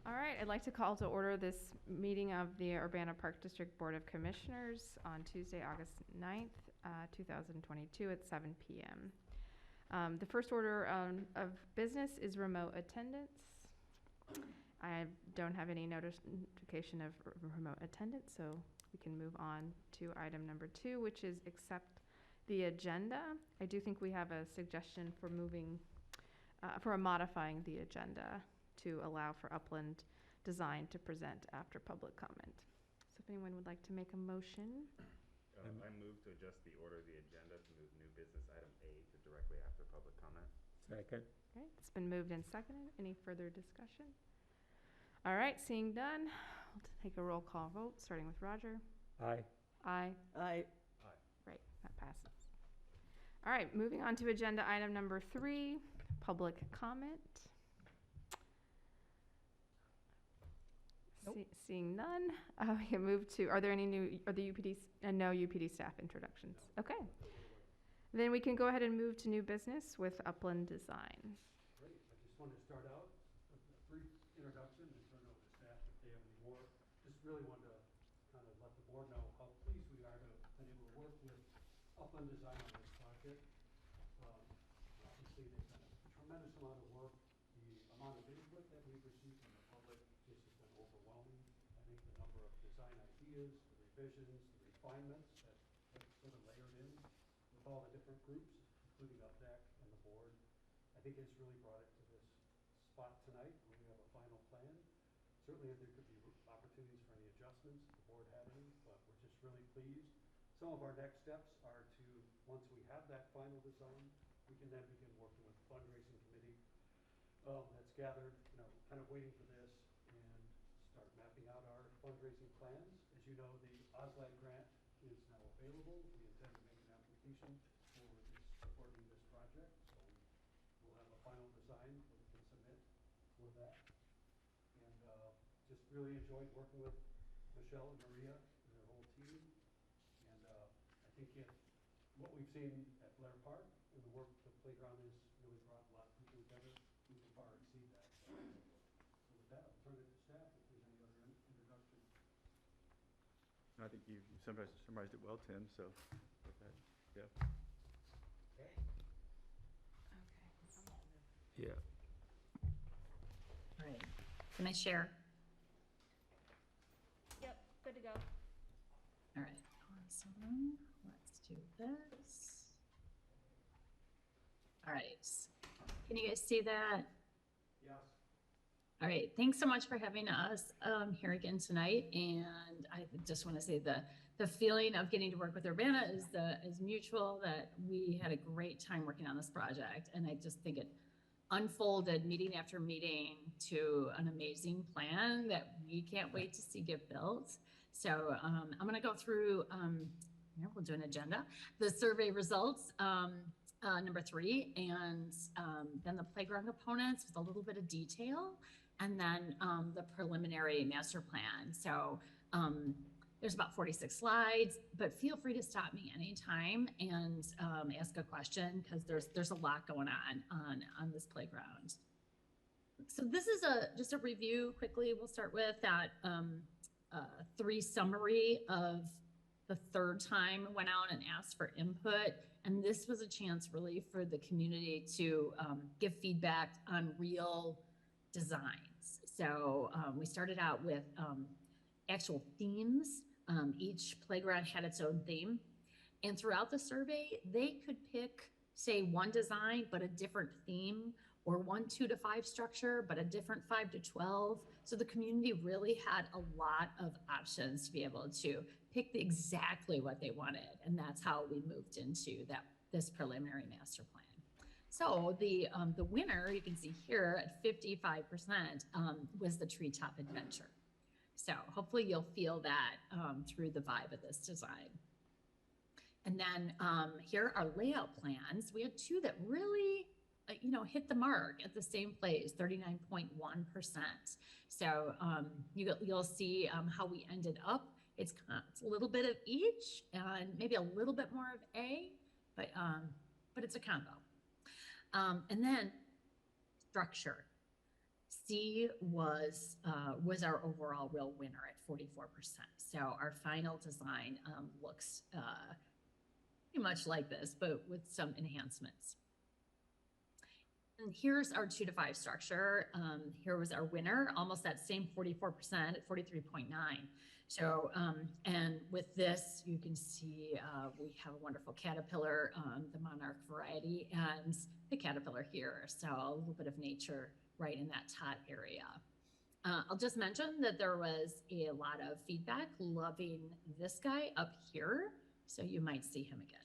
All right, I'd like to call to order this meeting of the Urbana Park District Board of Commissioners on Tuesday, August 9th, 2022 at 7 p.m. The first order of business is remote attendance. I don't have any notification of remote attendance, so we can move on to item number 2, which is accept the agenda. I do think we have a suggestion for modifying the agenda to allow for Upland Design to present after public comment. So if anyone would like to make a motion. I move to adjust the order of the agenda to move new business item A to directly after public comment. Second. Okay, it's been moved and seconded. Any further discussion? All right, seeing none, we'll take a roll call vote, starting with Roger. Aye. Aye. Aye. Aye. Right, that passes. All right, moving on to agenda item number 3, public comment. Nope. Seeing none, we can move to, are the UPD, no UPD staff introductions? Okay. Then we can go ahead and move to new business with Upland Design. Great. I just wanted to start out with a brief introduction and turn over to staff if they have any more. Just really wanted to kind of let the board know how pleased we are to have been able to work with Upland Design on this project. Obviously, they've done a tremendous amount of work. The amount of input that we've received from the public just has been overwhelming. I think the number of design ideas, the revisions, the refinements that have sort of layered in with all the different groups, including UpDeck and the board, I think has really brought it to this spot tonight where we have a final plan. Certainly there could be opportunities for any adjustments if the board had any, but we're just really pleased. Some of our next steps are to, once we have that final design, we can then begin working with the fundraising committee that's gathered, kind of waiting for this and start mapping out our fundraising plans. As you know, the OSLAD grant is now available. We intend to make an application for supporting this project. So we'll have a final design that we can submit for that. And just really enjoyed working with Michelle and Maria and their whole team. And I think what we've seen at Blair Park and the work the playground has really brought a lot of people together. We can far exceed that. So with that, I'll turn it to staff if there's any other introduction. I think you summarized it well, Tim, so with that, yeah. Okay. Yeah. All right. Can I share? Yep, good to go. All right. Awesome. Let's do this. All right. Can you guys see that? Yes. All right. Thanks so much for having us here again tonight. And I just want to say the feeling of getting to work with Urbana is mutual, that we had a great time working on this project. And I just think it unfolded meeting after meeting to an amazing plan that we can't wait to see get built. So I'm going to go through, we'll do an agenda, the survey results, number 3, and then the playground components with a little bit of detail, and then the preliminary master plan. So there's about 46 slides, but feel free to stop me anytime and ask a question, because there's a lot going on this playground. So this is just a review quickly. We'll start with that 3 summary of the third time went out and asked for input. And this was a chance really for the community to give feedback on real designs. So we started out with actual themes. Each playground had its own theme. And throughout the survey, they could pick, say, one design, but a different theme, or 1 2 to 5 structure, but a different 5 to 12. So the community really had a lot of options to be able to pick exactly what they wanted. And that's how we moved into this preliminary master plan. So the winner, you can see here at 55%, was the Treetop Adventure. So hopefully you'll feel that through the vibe of this design. And then here are layout plans. We had 2 that really hit the mark at the same place, 39.1%. So you'll see how we ended up. It's a little bit of each and maybe a little bit more of A, but it's a combo. And then structure. C was our overall real winner at 44%. So our final design looks pretty much like this, but with some enhancements. And here's our 2 to 5 structure. Here was our winner, almost that same 44% at 43.9. So, and with this, you can see we have a wonderful caterpillar, the monarch variety, and the caterpillar here. So a little bit of nature right in that tot area. I'll just mention that there was a lot of feedback loving this guy up here. So you might see him again.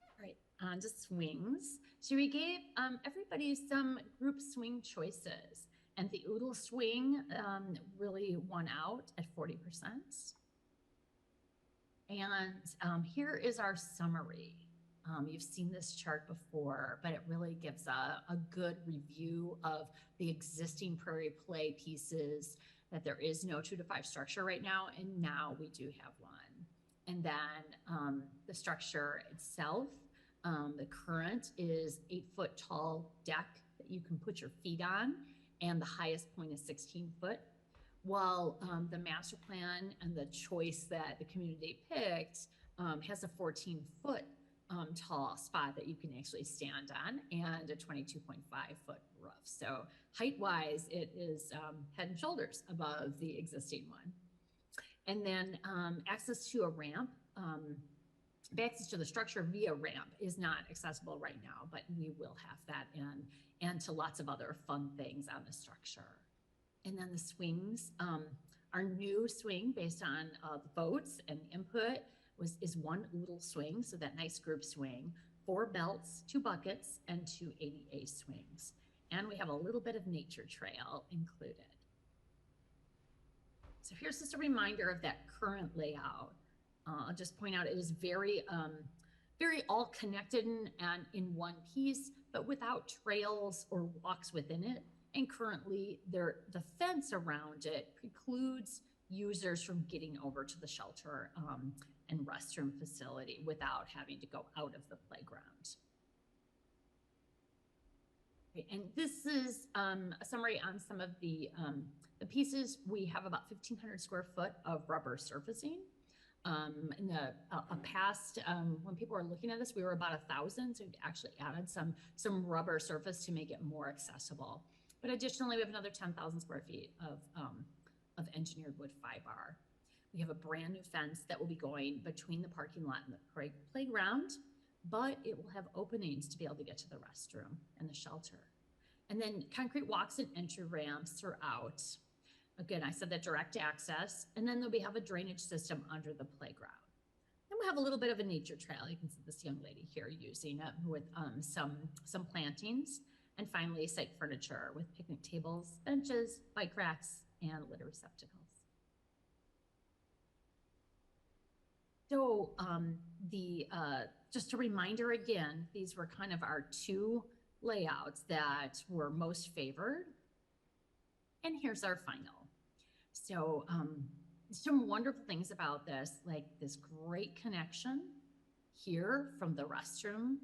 All right, on to swings. So we gave everybody some group swing choices, and the oodle swing really won out at 40%. And here is our summary. You've seen this chart before, but it really gives a good review of the existing prairie play pieces, that there is no 2 to 5 structure right now, and now we do have one. And then the structure itself, the current is 8-foot tall deck that you can put your feet on, and the highest point is 16 foot. While the master plan and the choice that the community picked has a 14-foot tall spot that you can actually stand on, and a 22.5 foot roof. So height-wise, it is head and shoulders above the existing one. And then access to a ramp, access to the structure via ramp is not accessible right now, but we will have that, and to lots of other fun things on the structure. And then the swings, our new swing based on the votes and input is 1 oodle swing, so that nice group swing, 4 belts, 2 buckets, and 2 ADA swings. And we have a little bit of nature trail included. So here's just a reminder of that current layout. I'll just point out it is very, very all connected and in one piece, but without trails or walks within it. And currently, the fence around it precludes users from getting over to the shelter and restroom facility without having to go out of the playground. Okay, and this is a summary on some of the pieces. We have about 1,500 square foot of rubber surfacing. In a past, when people were looking at this, we were about 1,000, so we actually added some rubber surface to make it more accessible. But additionally, we have another 10,000 square feet of engineered wood fiber. We have a brand new fence that will be going between the parking lot and the playground, but it will have openings to be able to get to the restroom and the shelter. And then concrete walks and entry ramps throughout. Again, I said that direct access, and then we have a drainage system under the playground. Then we have a little bit of a nature trail. You can see this young lady here using it with some plantings. And finally, site furniture with picnic tables, benches, bike racks, and litter receptacles. So just a reminder again, these were kind of our 2 layouts that were most favored. And here's our final. So some wonderful things about this, like this great connection here from the restroom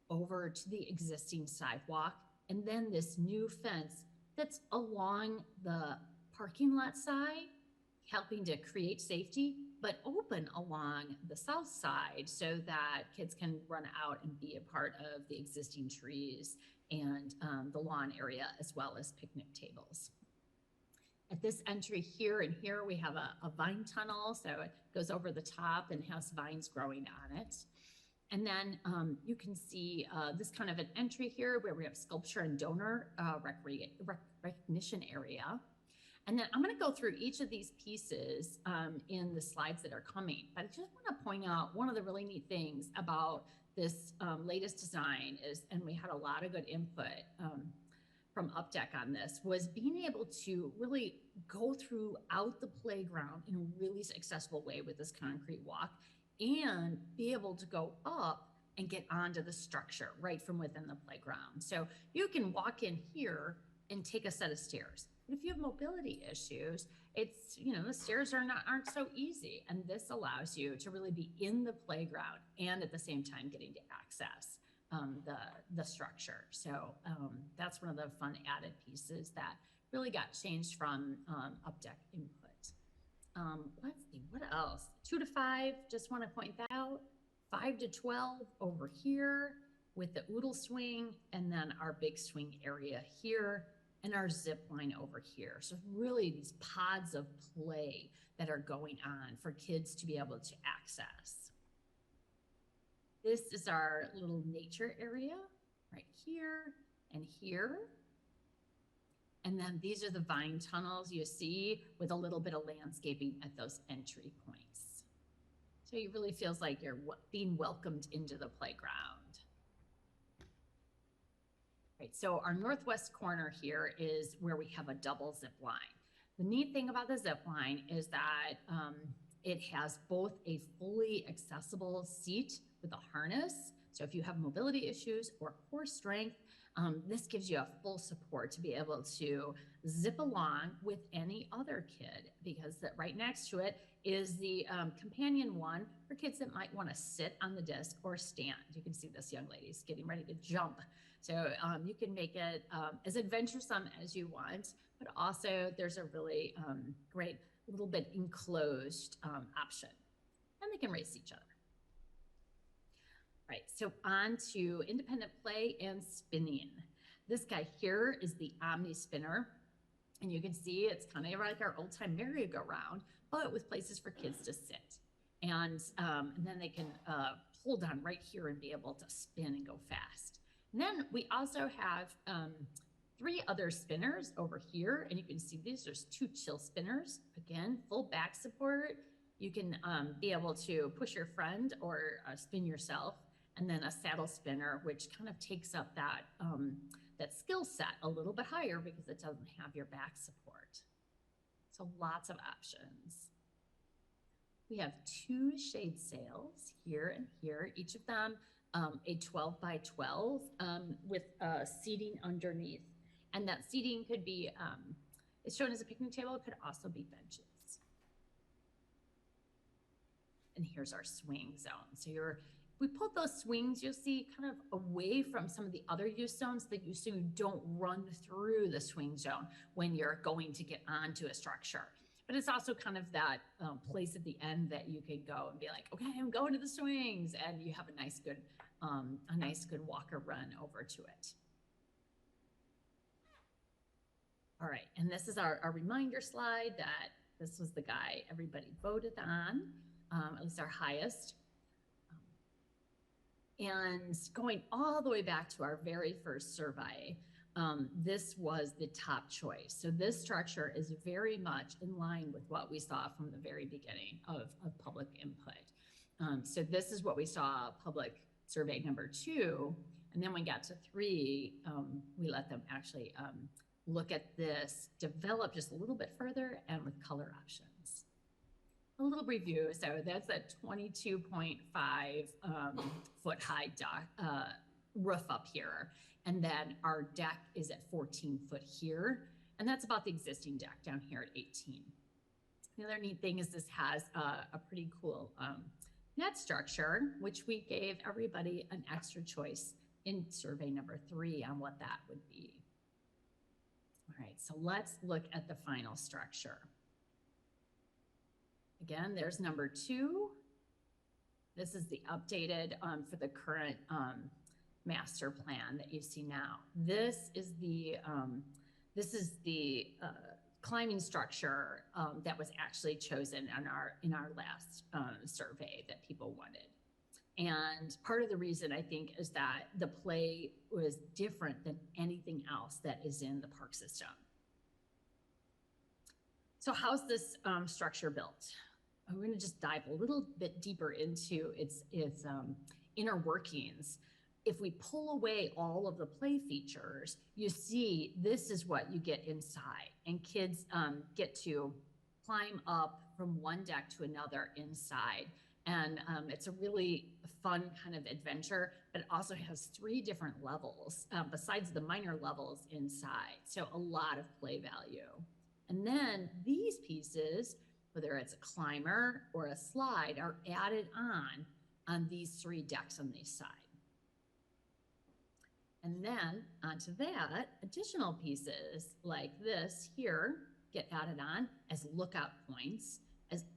over to the existing sidewalk, and then this new fence that's along the parking lot side, helping to create safety, but open along the south side so that kids can run out and be a part of the existing trees and the lawn area, as well as picnic tables. At this entry here and here, we have a vine tunnel, so it goes over the top and has vines growing on it. And then you can see this kind of an entry here where we have sculpture and donor recognition area. And then I'm going to go through each of these pieces in the slides that are coming. But I just want to point out one of the really neat things about this latest design is, and we had a lot of good input from Updeck on this, was being able to really go throughout the playground in a really accessible way with this concrete walk, and be able to go up and get onto the structure right from within the playground. So you can walk in here and take a set of stairs. But if you have mobility issues, it's, the stairs aren't so easy. And this allows you to really be in the playground and at the same time getting to access the structure. So that's one of the fun added pieces that really got changed from up deck input. Let's see, what else? 2 to 5, just want to point that out. 5 to 12 over here with the oodle swing, and then our big swing area here, and our zip line over here. So really these pods of play that are going on for kids to be able to access. This is our little nature area right here and here. And then these are the vine tunnels you see with a little bit of landscaping at those entry points. So it really feels like you're being welcomed into the playground. Right, so our northwest corner here is where we have a double zip line. The neat thing about the zip line is that it has both a fully accessible seat with a harness. So if you have mobility issues or core strength, this gives you a full support to be able to zip along with any other kid, because right next to it is the companion one for kids that might want to sit on the disc or stand. You can see this young lady's getting ready to jump. So you can make it as adventuresome as you want, but also there's a really great little bit enclosed option, and they can race each other. Right, so on to independent play and spinning. This guy here is the Omni Spinner, and you can see it's kind of like our old-time merry-go-round, but with places for kids to sit. And then they can hold on right here and be able to spin and go fast. And then we also have 3 other spinners over here, and you can see there's 2 chill spinners. Again, full back support. You can be able to push your friend or spin yourself. And then a saddle spinner, which kind of takes up that, that skill set a little bit higher because it doesn't have your back support. So lots of options. We have 2 shade sails here and here, each of them a 12 by 12 with seating underneath. And that seating could be, it's shown as a picnic table, it could also be benches. And here's our swing zone. So we pulled those swings, you'll see, kind of away from some of the other use zones so you don't run through the swing zone when you're going to get onto a structure. But it's also kind of that place at the end that you can go and be like, okay, I'm going to the swings, and you have a nice good walk or run over to it. All right, and this is our reminder slide that this was the guy everybody voted on, at least our highest. And going all the way back to our very first survey, this was the top choice. So this structure is very much in line with what we saw from the very beginning of public input. So this is what we saw public survey number 2. And then when we got to 3, we let them actually look at this, develop just a little bit further, and with color options. A little review. So that's a 22.5 foot high roof up here. And then our deck is at 14 foot here. And that's about the existing deck down here at 18. The other neat thing is this has a pretty cool net structure, which we gave everybody an extra choice in survey number 3 on what that would be. All right, so let's look at the final structure. Again, there's number 2. This is the updated for the current master plan that you see now. This is the climbing structure that was actually chosen in our last survey that people wanted. And part of the reason, I think, is that the play was different than anything else that is in the park system. So how's this structure built? I'm going to just dive a little bit deeper into its inner workings. If we pull away all of the play features, you see this is what you get inside. And kids get to climb up from one deck to another inside. And it's a really fun kind of adventure, but it also has 3 different levels besides the minor levels inside. So a lot of play value. And then these pieces, whether it's a climber or a slide, are added on these 3 decks on the side. And then onto that, additional pieces like this here get added on as lookout points,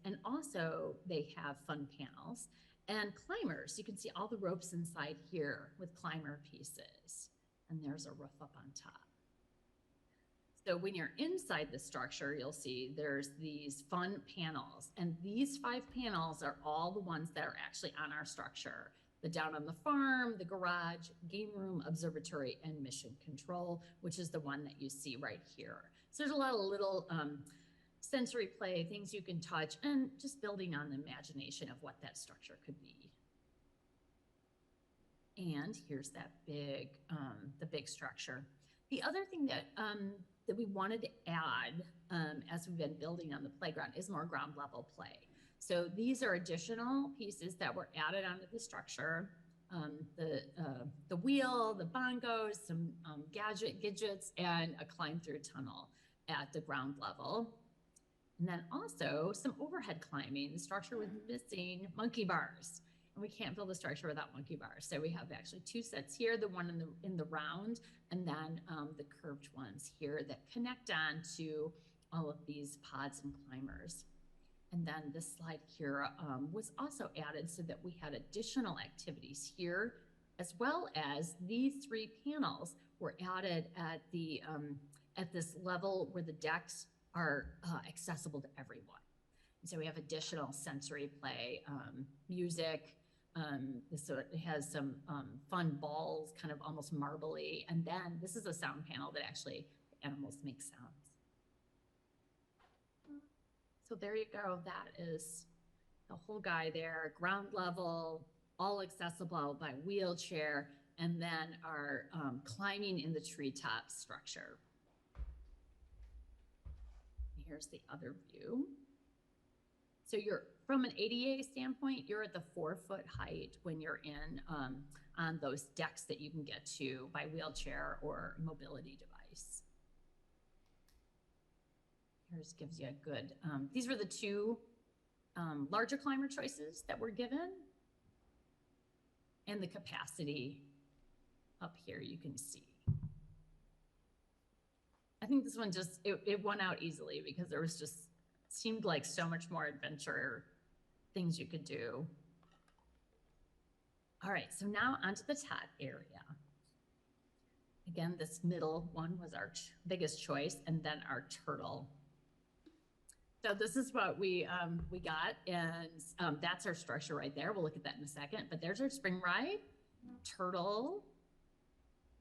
and also they have fun panels and climbers. You can see all the ropes inside here with climber pieces. And there's a roof up on top. So when you're inside the structure, you'll see there's these fun panels. And these 5 panels are all the ones that are actually on our structure. The down on the farm, the garage, game room, observatory, and mission control, which is the one that you see right here. So there's a lot of little sensory play, things you can touch, and just building on the imagination of what that structure could be. And here's that big, the big structure. The other thing that that we wanted to add as we've been building on the playground is more ground level play. So these are additional pieces that were added onto the structure. The wheel, the bongos, some gadgets, and a climb through tunnel at the ground level. And then also some overhead climbing. The structure was missing monkey bars. And we can't build a structure without monkey bars. So we have actually 2 sets here, the one in the round, and then the curved ones here that connect on to all of these pods and climbers. And then this slide here was also added so that we had additional activities here, as well as these 3 panels were added at the at this level where the decks are accessible to everyone. And so we have additional sensory play, music. So it has some fun balls, kind of almost marbly. And then this is a sound panel that actually the animals make sounds. So there you go. That is the whole guy there, ground level, all accessible by wheelchair, and then our climbing in the treetop structure. Here's the other view. So you're, from an ADA standpoint, you're at the 4-foot height when you're in on those decks that you can get to by wheelchair or mobility device. Here's gives you a good, these were the 2 larger climber choices that were given. And the capacity up here you can see. I think this one just, it won out easily because there was just, seemed like so much more adventure things you could do. All right, so now onto the tot area. Again, this middle one was our biggest choice, and then our turtle. So this is what we got, and that's our structure right there. We'll look at that in a second, but there's our spring ride, turtle,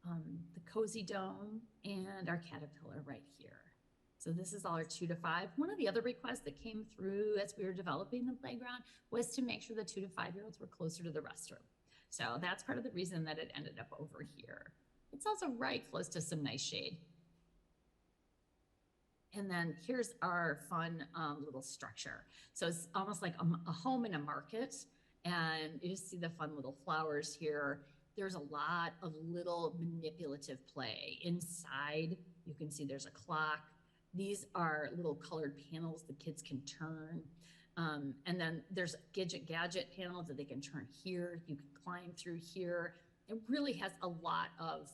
the cozy dome, and our caterpillar right here. So this is all our 2 to 5. One of the other requests that came through as we were developing the playground was to make sure the 2 to 5-year-olds were closer to the restroom. So that's part of the reason that it ended up over here. It's also right close to some nice shade. And then here's our fun little structure. So it's almost like a home in a market. And you see the fun little flowers here. There's a lot of little manipulative play. Inside, you can see there's a clock. These are little colored panels the kids can turn. And then there's gadget panels that they can turn here. You can climb through here. It really has a lot of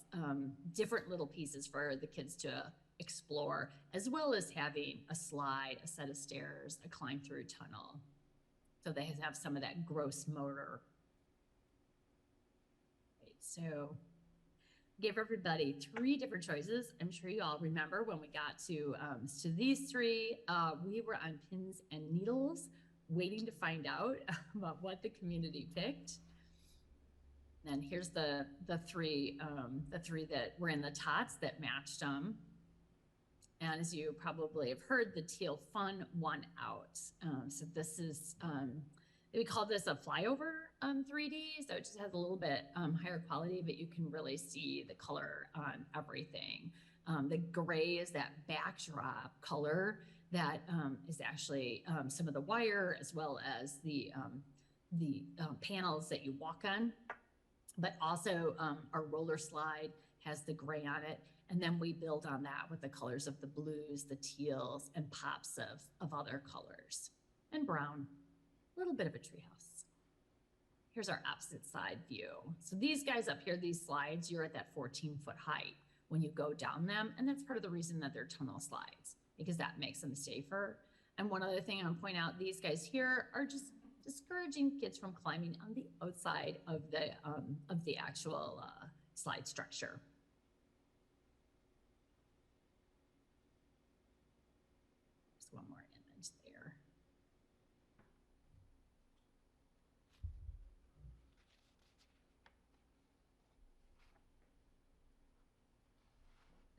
different little pieces for the kids to explore, as well as having a slide, a set of stairs, a climb through tunnel. So they have some of that gross motor. Right, so gave everybody 3 different choices. I'm sure you all remember when we got to these 3, we were on pins and needles waiting to find out about what the community picked. And here's the 3 that were in the tots that matched them. And as you probably have heard, the teal fun won out. So this is, we call this a flyover 3D. So it just has a little bit higher quality, but you can really see the color on everything. The gray is that backdrop color that is actually some of the wire, as well as the panels that you walk on. But also our roller slide has the gray on it. And then we build on that with the colors of the blues, the teals, and pops of other colors. And brown, a little bit of a treehouse. here's our opposite side view. So these guys up here, these slides, you're at that 14-foot height when you go down them. And that's part of the reason that they're tunnel slides, because that makes them safer. And one other thing I'll point out, these guys here are just discouraging kids from climbing on the outside of the actual slide structure. Just one more image there.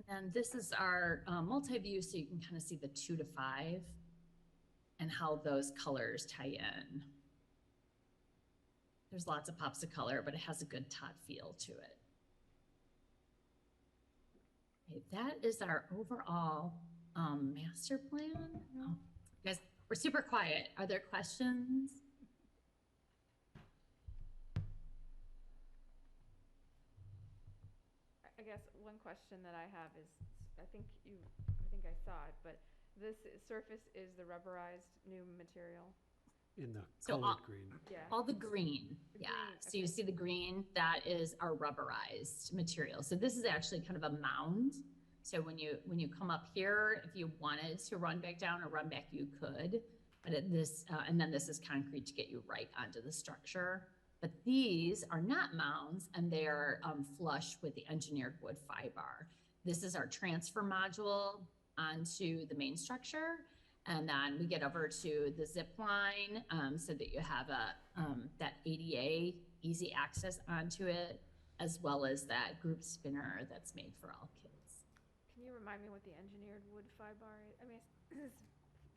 And this is our multi-view, so you can kind of see the 2 to 5 and how those colors tie in. There's lots of pops of color, but it has a good tot feel to it. Okay, that is our overall master plan. Oh, guys, we're super quiet. Are there questions? I guess one question that I have is, I think I saw it, but this surface is the rubberized new material? In the So colored green. Yeah. All the green, The yeah. green, So you okay. see the green, that is our rubberized material. So this is actually kind of a mound. So when you come up here, if you wanted to run back down or run back, you could. But and then this is concrete to get you right onto the structure. But these are not mounds, and they are flush with the engineered wood fiber. This is our transfer module onto the main structure. And then we get over to the zip line so that you have that ADA easy access onto it, as well as that group spinner that's made for all kids. Can you remind me what the engineered wood fiber is? I mean, it's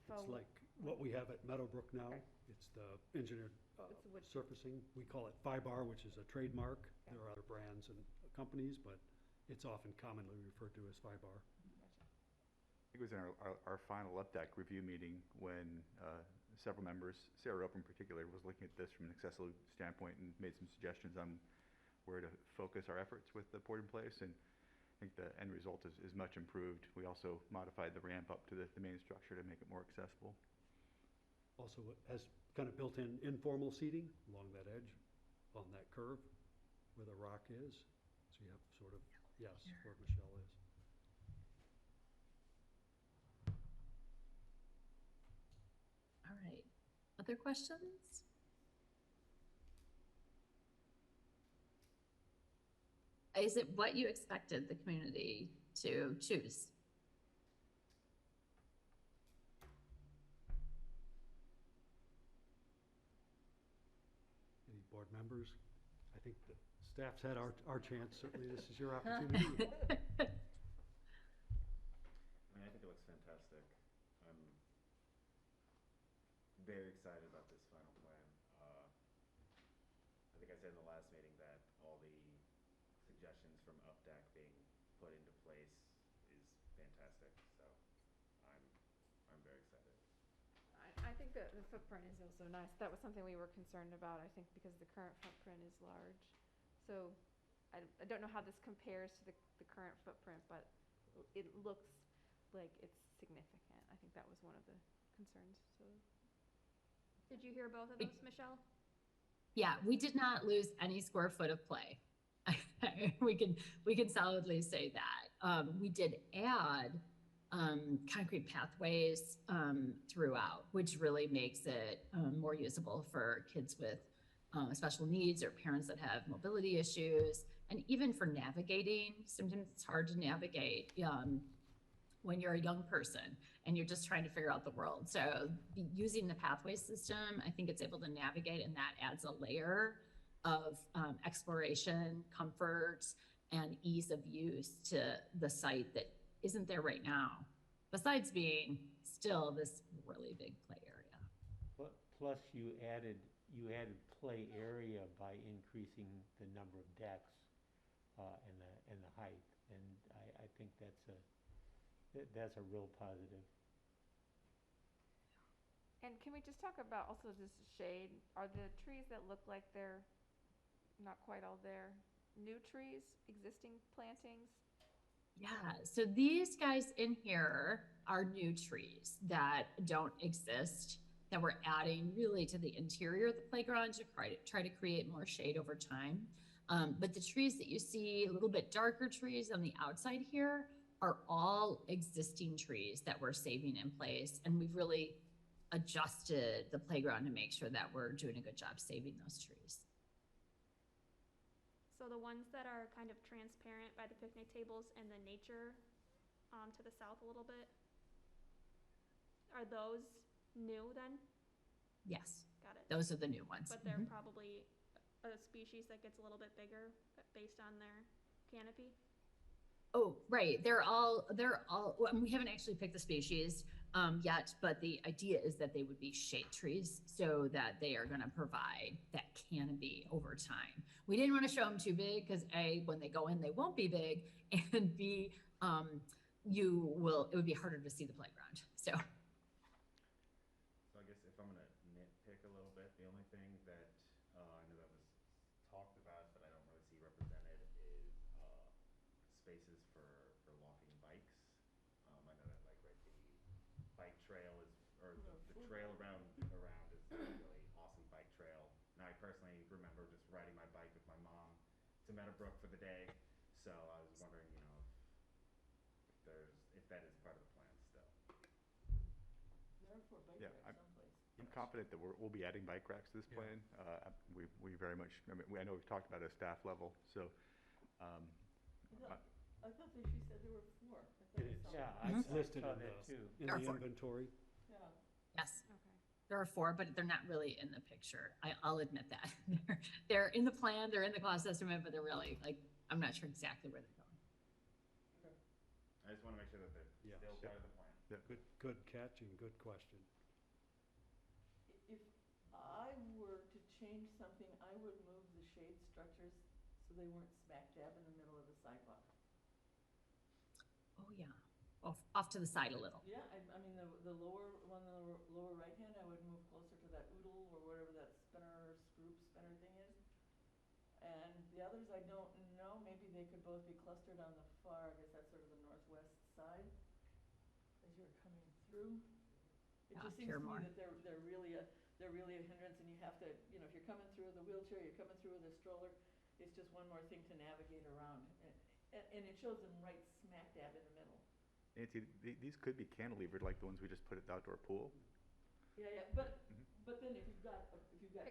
It's like what we have at Meadowbrook now. Okay. It's the engineered It's the wood. surfacing. We call it FIBAR, which is a trademark. Okay. There are other brands and companies, but it's often commonly referred to as FIBAR. It was in our final UpDeck review meeting when several members, Sarah Rope in particular, was looking at this from an accessibility standpoint and made some suggestions on where to focus our efforts with the port in place. And I think the end result is much improved. We also modified the ramp up to the main structure to make it more accessible. Also, it has kind of built-in informal seating along that edge, on that curve where the rock is. So you have sort of, yes, where Michelle is. All right, other questions? Is it what you expected the community to choose? Any board members? I think the staff's had our chance. Certainly, this is your opportunity. I mean, I think it looks fantastic. I'm very excited about this final plan. I think I said in the last meeting that all the suggestions from UpDeck being put into place is fantastic. So I'm very excited. I think that the footprint is also nice. That was something we were concerned about, I think, because the current footprint is large. So I don't know how this compares to the current footprint, but it looks like it's significant. I think that was one of the concerns, so. Did you hear both of those, Michelle? Yeah, we did not lose any square foot of play. we can solidly say that. We did add concrete pathways throughout, which really makes it more usable for kids with special needs or parents that have mobility issues, and even for navigating. Sometimes it's hard to navigate when you're a young person and you're just trying to figure out the world. So using the pathway system, I think it's able to navigate, and that adds a layer of exploration, comfort, and ease of use to the site that isn't there right now, besides being still this really big play area. Plus you added play area by increasing the number of decks and the height, and I think that's a real positive. And can we just talk about also just shade? Are the trees that look like they're not quite all there, new trees, existing plantings? Yeah, so these guys in here are new trees that don't exist that we're adding really to the interior of the playground to try to create more shade over time. But the trees that you see, a little bit darker trees on the outside here, are all existing trees that we're saving in place. And we've really adjusted the playground to make sure that we're doing a good job saving those trees. So the ones that are kind of transparent by the picnic tables and the nature to the south a little bit, are those new then? Yes, Got it. those are the new ones. But they're Mhm. probably a species that gets a little bit bigger based on their canopy? Oh, right. Well, we haven't actually picked the species yet, but the idea is that they would be shade trees so that they are going to provide that canopy over time. We didn't want to show them too big because A, when they go in, they won't be big, and B, it would be harder to see the playground. So, So I guess if I'm gonna nitpick a little bit, the only thing that, I know that was talked about, but I don't really see represented is, spaces for walking bikes. I know that like, right, the bike trail is, or the trail around is a really awesome bike trail. And I personally remember just riding my bike with my mom to Meadowbrook for the day, so I was wondering, if that is part of the plan still. Yeah, I'm confident that we'll be adding bike racks to this Yeah. plan. We very much, I know we've talked about it at staff level, so, I thought that she said there were 4. I thought It I is. saw Yeah, one. I Listed saw in that the, too. in There are the 4. inventory. Yeah. yes. Okay. There are 4, but they're not really in the picture. I'll admit that. They're in the plan, they're in the cost estimate, but they're really, like, I'm not sure exactly where they're going. I just wanna make sure that they're Yeah. still Yeah. part of the plan. Good catch and good question. If I were to change something, I would move the shade structures so they weren't smack dab in the middle of the sidewalk. Oh, yeah. Off to the side a little. Yeah, I mean, the lower one, the lower right hand, I would move closer to that oodle or whatever that spinner thing is. And the others, I don't know, maybe they could both be clustered on the far, I guess that's sort of the northwest side as you're coming through. It Yeah, just seems here to me more. that they're really a hindrance, and you have to, if you're coming through with a wheelchair, you're coming through with a stroller, it's just one more thing to navigate around. And it shows them right smack dab in the middle. Nancy, these could be cantilevered like the ones we just put at the outdoor pool. Yeah, but then if you've got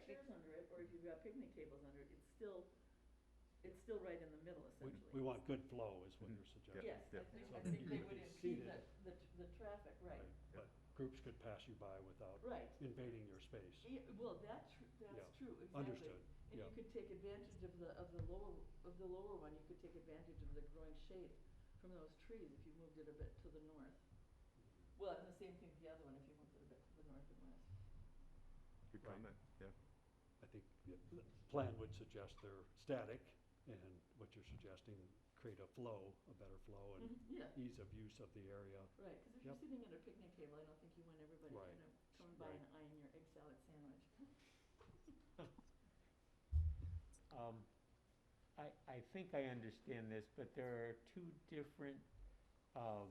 chairs under it, or if you've got picnic tables under it, it's still right in the middle essentially. We want good flow is what Mhm. you're suggesting. Yes, Yeah. I think they would impede Seated. the traffic, right. But groups could pass you by without Right. invading your space. Yeah, well, that's Yeah, true, exactly. understood, And yeah. you could take advantage of the lower one, you could take advantage of the growing shade from those trees if you moved it a bit to the north. Well, and the same thing with the other one, if you moved it a bit to the north and west. Good Right. comment, yeah. I think the plan would suggest they're static, and what you're suggesting, create a flow, a better flow, and Yeah, ease of use of the area. right, because if Yep. you're sitting at a picnic table, I don't think you want everybody Right. kind of coming by Right. and eyeing your egg salad sandwich. I think I understand this, but there are two different, I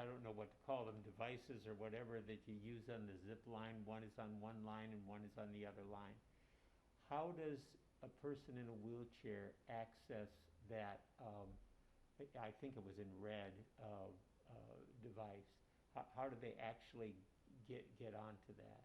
don't know what to call them, devices or whatever that you use on the zip line. One is on one line and one is on the other line. How does a person in a wheelchair access that, I think it was in red, device? How do they actually get onto that?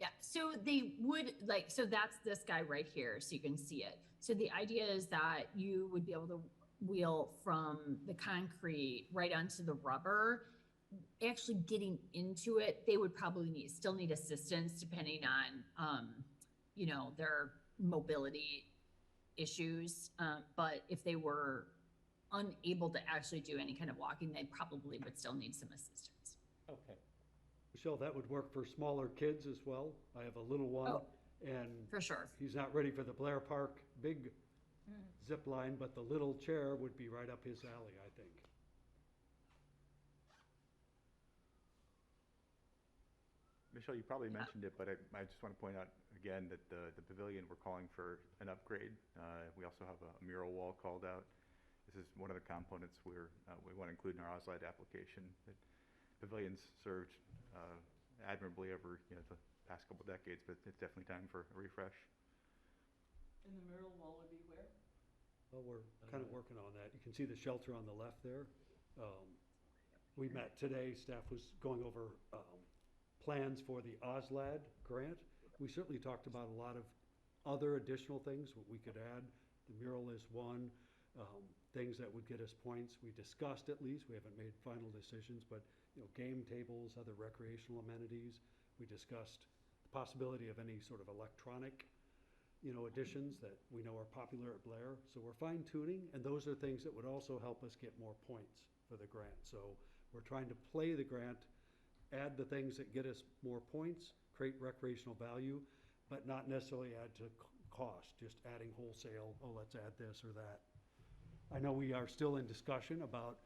Yeah, so they would so that's this guy right here, so you can see it. So the idea is that you would be able to wheel from the concrete right onto the rubber. Actually getting into it, they would probably still need assistance depending on, their mobility issues. But if they were unable to actually do any kind of walking, they probably would still need some assistance. Okay. Michelle, that would work for smaller kids as well. I have a little one, Oh, and for sure. he's not ready for the Blair Park big zip line, but the little chair would be right up his alley, I think. Michelle, you probably Yeah. mentioned it, but I just want to point out again that the pavilion, we're calling for an upgrade. We also have a mural wall called out. This is one of the components we want to include in our OSLID application. That pavilion's served admirably over, the past couple decades, but it's definitely time for a refresh. And the mural wall would be where? Well, we're kind of working on that. You can see the shelter on the left there. We met today, staff was going over plans for the OSLAD grant. We certainly talked about a lot of other additional things, what we could add. The mural is one, things that would get us points. We discussed at least, we haven't made final decisions, but game tables, other recreational amenities. We discussed the possibility of any sort of electronic additions that we know are popular at Blair. So we're fine tuning, and those are things that would also help us get more points for the grant. So we're trying to play the grant, add the things that get us more points, create recreational value, but not necessarily add to cost, just adding wholesale, oh, let's add this or that. I know we are still in discussion about,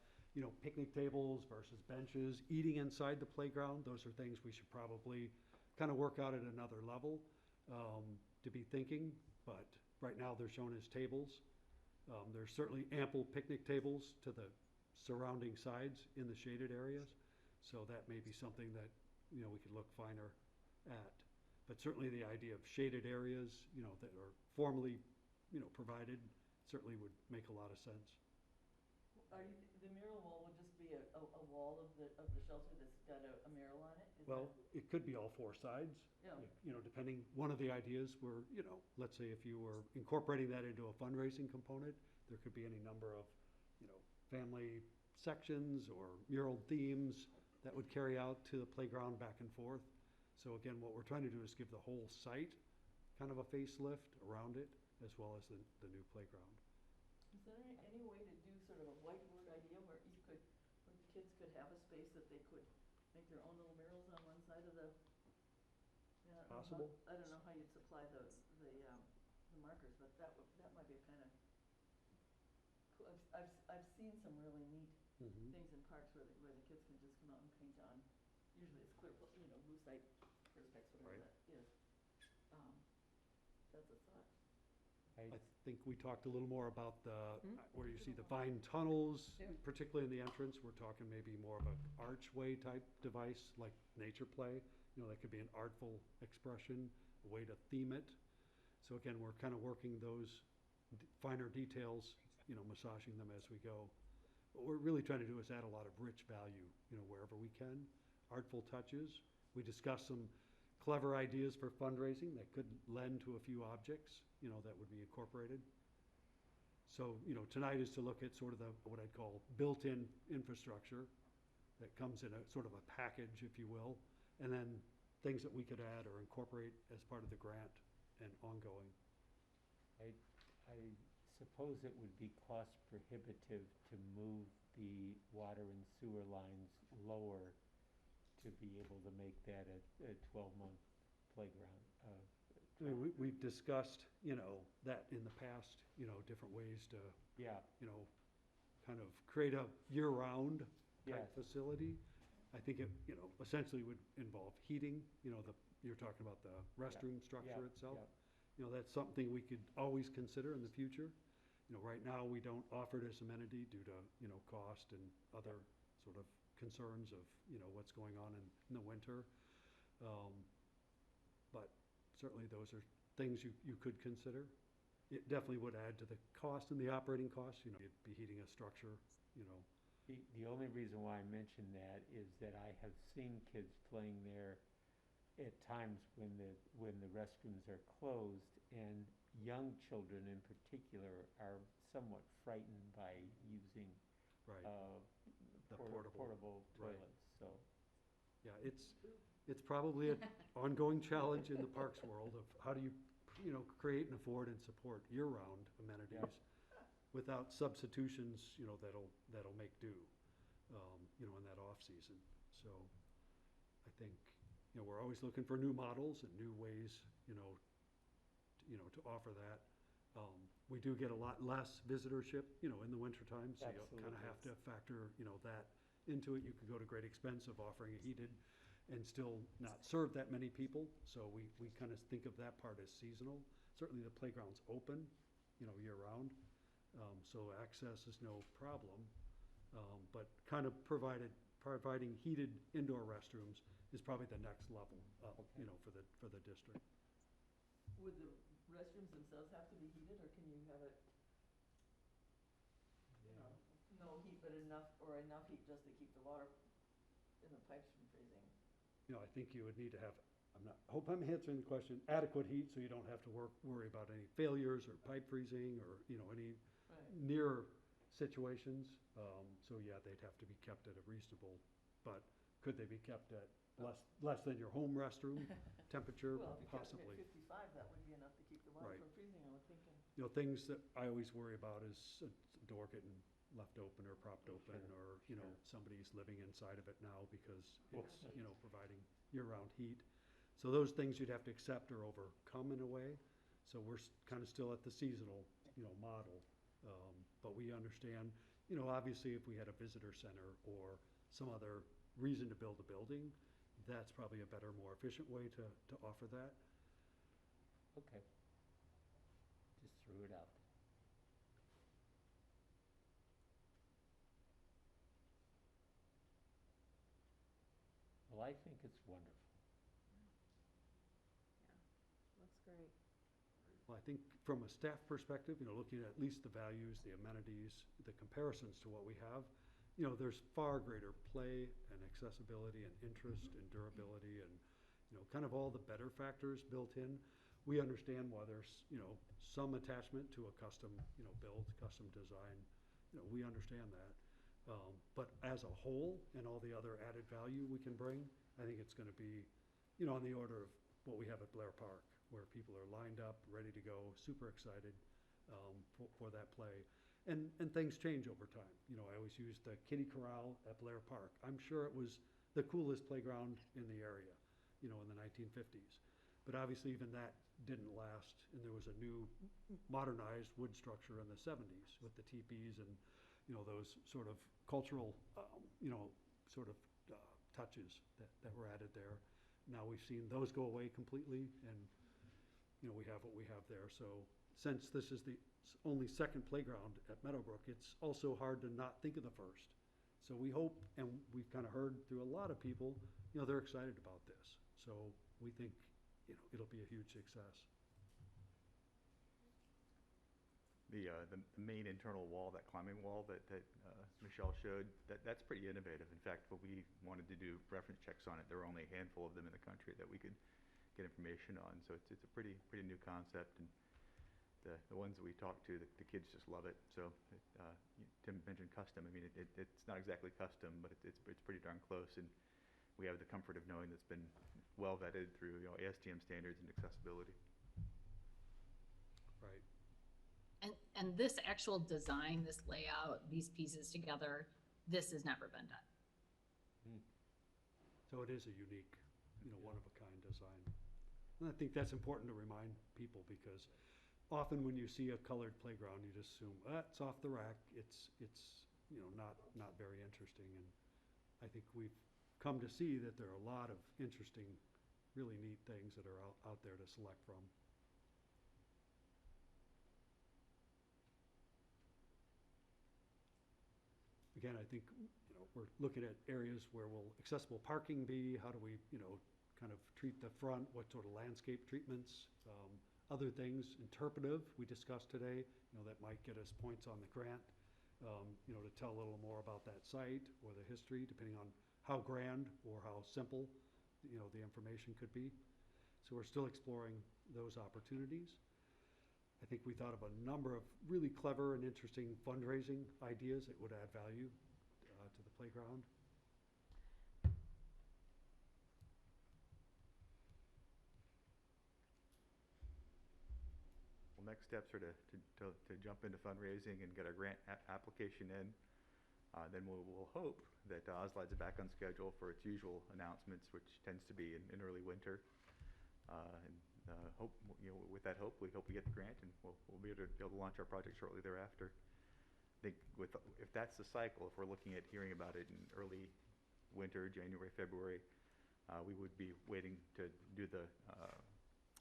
picnic tables versus benches, eating inside the playground. Those are things we should probably kind of work out at another level to be thinking, but right now they're shown as tables. There's certainly ample picnic tables to the surrounding sides in the shaded areas, so that may be something that, we could look finer at. But certainly the idea of shaded areas, that are formally, provided, certainly would make a lot of sense. The mural wall would just be a wall of the shelter that's got a mural on it? Is Well, that- it could be all four sides, Yeah. depending, one of the ideas were, let's say if you were incorporating that into a fundraising component, there could be any number of, family sections or mural themes that would carry out to the playground back and forth. So again, what we're trying to do is give the whole site kind of a facelift around it, as well as the new playground. Is there any way to do sort of a whiteboard idea where the kids could have a space that they could make their own little murals on one side of the, Possible. I don't know how you'd supply the markers, but that might be kind of cool. I've seen some really neat things in parks where the kids can just come out and paint on, usually it's clear, lucite perspex, whatever Right. that is. That's a thought. I think we talked a little more about where you see the vine tunnels, Yeah. particularly in the entrance. We're talking maybe more of an archway type device like nature play. That could be an artful expression, a way to theme it. So again, we're kind of working those finer details, massaging them as we go. What we're really trying to do is add a lot of rich value, wherever we can. Artful touches. We discussed some clever ideas for fundraising that could lend to a few objects, that would be incorporated. So, tonight is to look at sort of what I'd call built-in infrastructure that comes in a sort of a package, if you will, and then things that we could add or incorporate as part of the grant and ongoing. I suppose it would be cost prohibitive to move the water and sewer lines lower to be able to make that a 12-month playground. I mean, we've discussed, that in the past, different ways to, Yeah, kind of create a year-round type Yes. facility. I think it, essentially would involve heating, you're talking about the restroom structure yeah, itself. yeah. That's something we could always consider in the future. Right now, we don't offer it as amenity due to, cost and other sort of concerns of, what's going on in the winter. But certainly those are things you could consider. It definitely would add to the cost and the operating costs, you'd be heating a structure, The only reason why I mention that is that I have seen kids playing there at times when the restrooms are closed, and young children in particular are somewhat frightened by using right? The portable right. toilets, so. Yeah, it's probably an ongoing challenge in the parks world of how do you, create and afford and support year-round amenities without substitutions, that'll make do, in that off-season. So I think, we're always looking for new models and new ways, to offer that. We do get a lot less visitorship, in the wintertime, so you kind of Absolutely. have to factor, that into it. You could go to great expense of offering a heated and still not serve that many people. So we kind of think of that part as seasonal. Certainly the playground's open, year-round, so access is no problem. But kind of providing heated indoor restrooms is probably the next level, you know, for the district. Would the restrooms themselves have to be heated, or can you have it, you know, no heat but enough, or enough heat just to keep the water in the pipes from freezing? You know, I think you would need to have, hope I'm answering the question, adequate heat so you don't have to worry about any failures or pipe freezing or, you know, any Right. near situations. So yeah, they'd have to be kept at a reasonable, but could they be kept at less than your home restroom temperature? Well, if you kept them Possibly. at 55, that would be enough to keep the water Right. from freezing, I would think. You know, things that I always worry about is a door getting left open or propped open, or, you know, somebody's living inside of it now because it's, you know, providing year-round heat. So those things you'd have to accept or overcome in a way. So we're kind of still at the seasonal, you know, model. But we understand, you know, obviously if we had a visitor center or some other reason to build a building, that's probably a better, more efficient way to offer that. Okay. Just threw it out there. Well, I think it's wonderful. Looks great. Well, I think from a staff perspective, you know, looking at least the values, the amenities, the comparisons to what we have, you know, there's far greater play and accessibility and interest and durability and, you know, kind of all the better factors built in. We understand why there's, you know, some attachment to a custom, you know, build, custom design. You know, we understand that. But as a whole and all the other added value we can bring, I think it's going to be, you know, on the order of what we have at Blair Park, where people are lined up, ready to go, super excited for that play. And things change over time. You know, I always use the kiddie corral at Blair Park. I'm sure it was the coolest playground in the area, you know, in the 1950s. But obviously even that didn't last, and there was a new modernized wood structure in the 70s with the teepees and, you know, those sort of cultural, you know, sort of touches that were added there. Now we've seen those go away completely, and, you know, we have what we have there. So since this is the only second playground at Meadowbrook, it's also hard to not think of the first. So we hope, and we've kind of heard through a lot of people, you know, they're excited about this. So we think, you know, it'll be a huge success. The main internal wall, that climbing wall that Michelle showed, that's pretty innovative. In fact, when we wanted to do reference checks on it, there were only a handful of them in the country that we could get information on. So it's a pretty new concept, and the ones that we talked to, the kids just love it. So Tim mentioned custom. I mean, it's not exactly custom, but it's pretty darn close, and we have the comfort of knowing it's been well vetted through, you know, ASTM standards and accessibility. Right. And this actual design, this layout, these pieces together, this has never been done. So it is a unique, you know, one-of-a-kind design. And I think that's important to remind people, because often when you see a colored playground, you just assume, it's off the rack. It's you know, not very interesting. And I think we've come to see that there are a lot of interesting, really neat things that are out there to select from. Again, I think, you know, we're looking at areas where will accessible parking be? How do we, you know, kind of treat the front? What sort of landscape treatments? Other things, interpretive, we discussed today, you know, that might get us points on the grant, you know, to tell a little more about that site or the history, depending on how grand or how simple, you know, the information could be. So we're still exploring those opportunities. I think we thought of a number of really clever and interesting fundraising ideas that would add value to the playground. Well, next steps are to jump into fundraising and get our grant application in. Then we'll hope that OSLAD's back on schedule for its usual announcements, which tends to be in early winter. Hope, you know, with that hope, we hope we get the grant, and we'll be able to launch our project shortly thereafter. I think if that's the cycle, if we're looking at hearing about it in early winter, January, February, we would be waiting to do the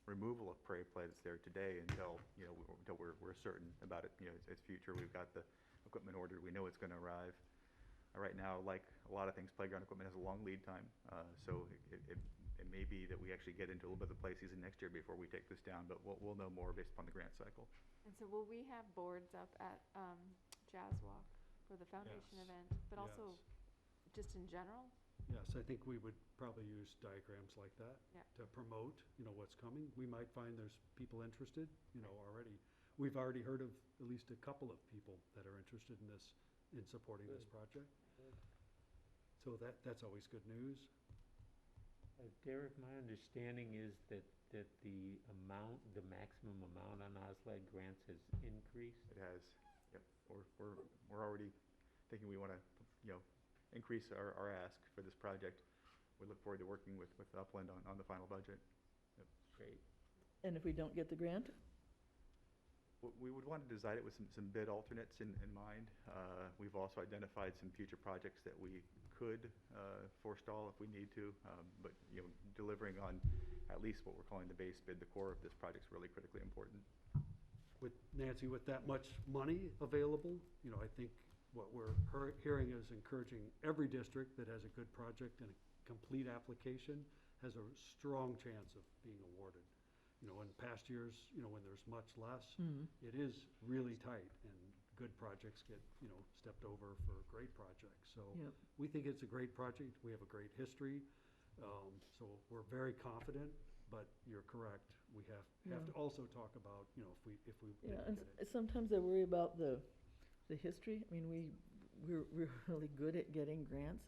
removal of prairie play that's there today until, you know, we're certain about it, you know, its future. We've got the equipment ordered. We know it's going to arrive. Right now, like a lot of things, playground equipment has a long lead time, so it may be that we actually get into a little bit of the play season next year before we take this down, but we'll know more based upon the grant cycle. And so will we have boards up at Jazz Walk for the foundation Yes. event, but also just in general? Yes, I think we would probably use diagrams like that Yeah. to promote, what's coming. We might find there's people interested, already. We've already heard of at least a couple of people that are interested in this, in supporting this project. So that's always good news. Derek, my understanding is that the maximum amount on OSLAD grants has increased. It has, yep. We're already thinking we want to, increase our ask for this project. We look forward to working with Upland on the final budget. Yep. Great. And if we don't get the grant? We would want to design it with some bid alternates in mind. We've also identified some future projects that we could forestall if we need to, but delivering on at least what we're calling the base bid, the core of this project, is really critically important. With Nancy, with that much money available, I think what we're hearing is encouraging every district that has a good project and a complete application has a strong chance of being awarded. In past years, when there's much less, it is really tight, and good projects get, stepped over for great projects. So Yep. we think it's a great project. We have a great history. So we're very confident, but you're correct. We have to also talk about, if we Yeah, didn't and get it. sometimes I worry about the history. I mean, we're really good at getting grants,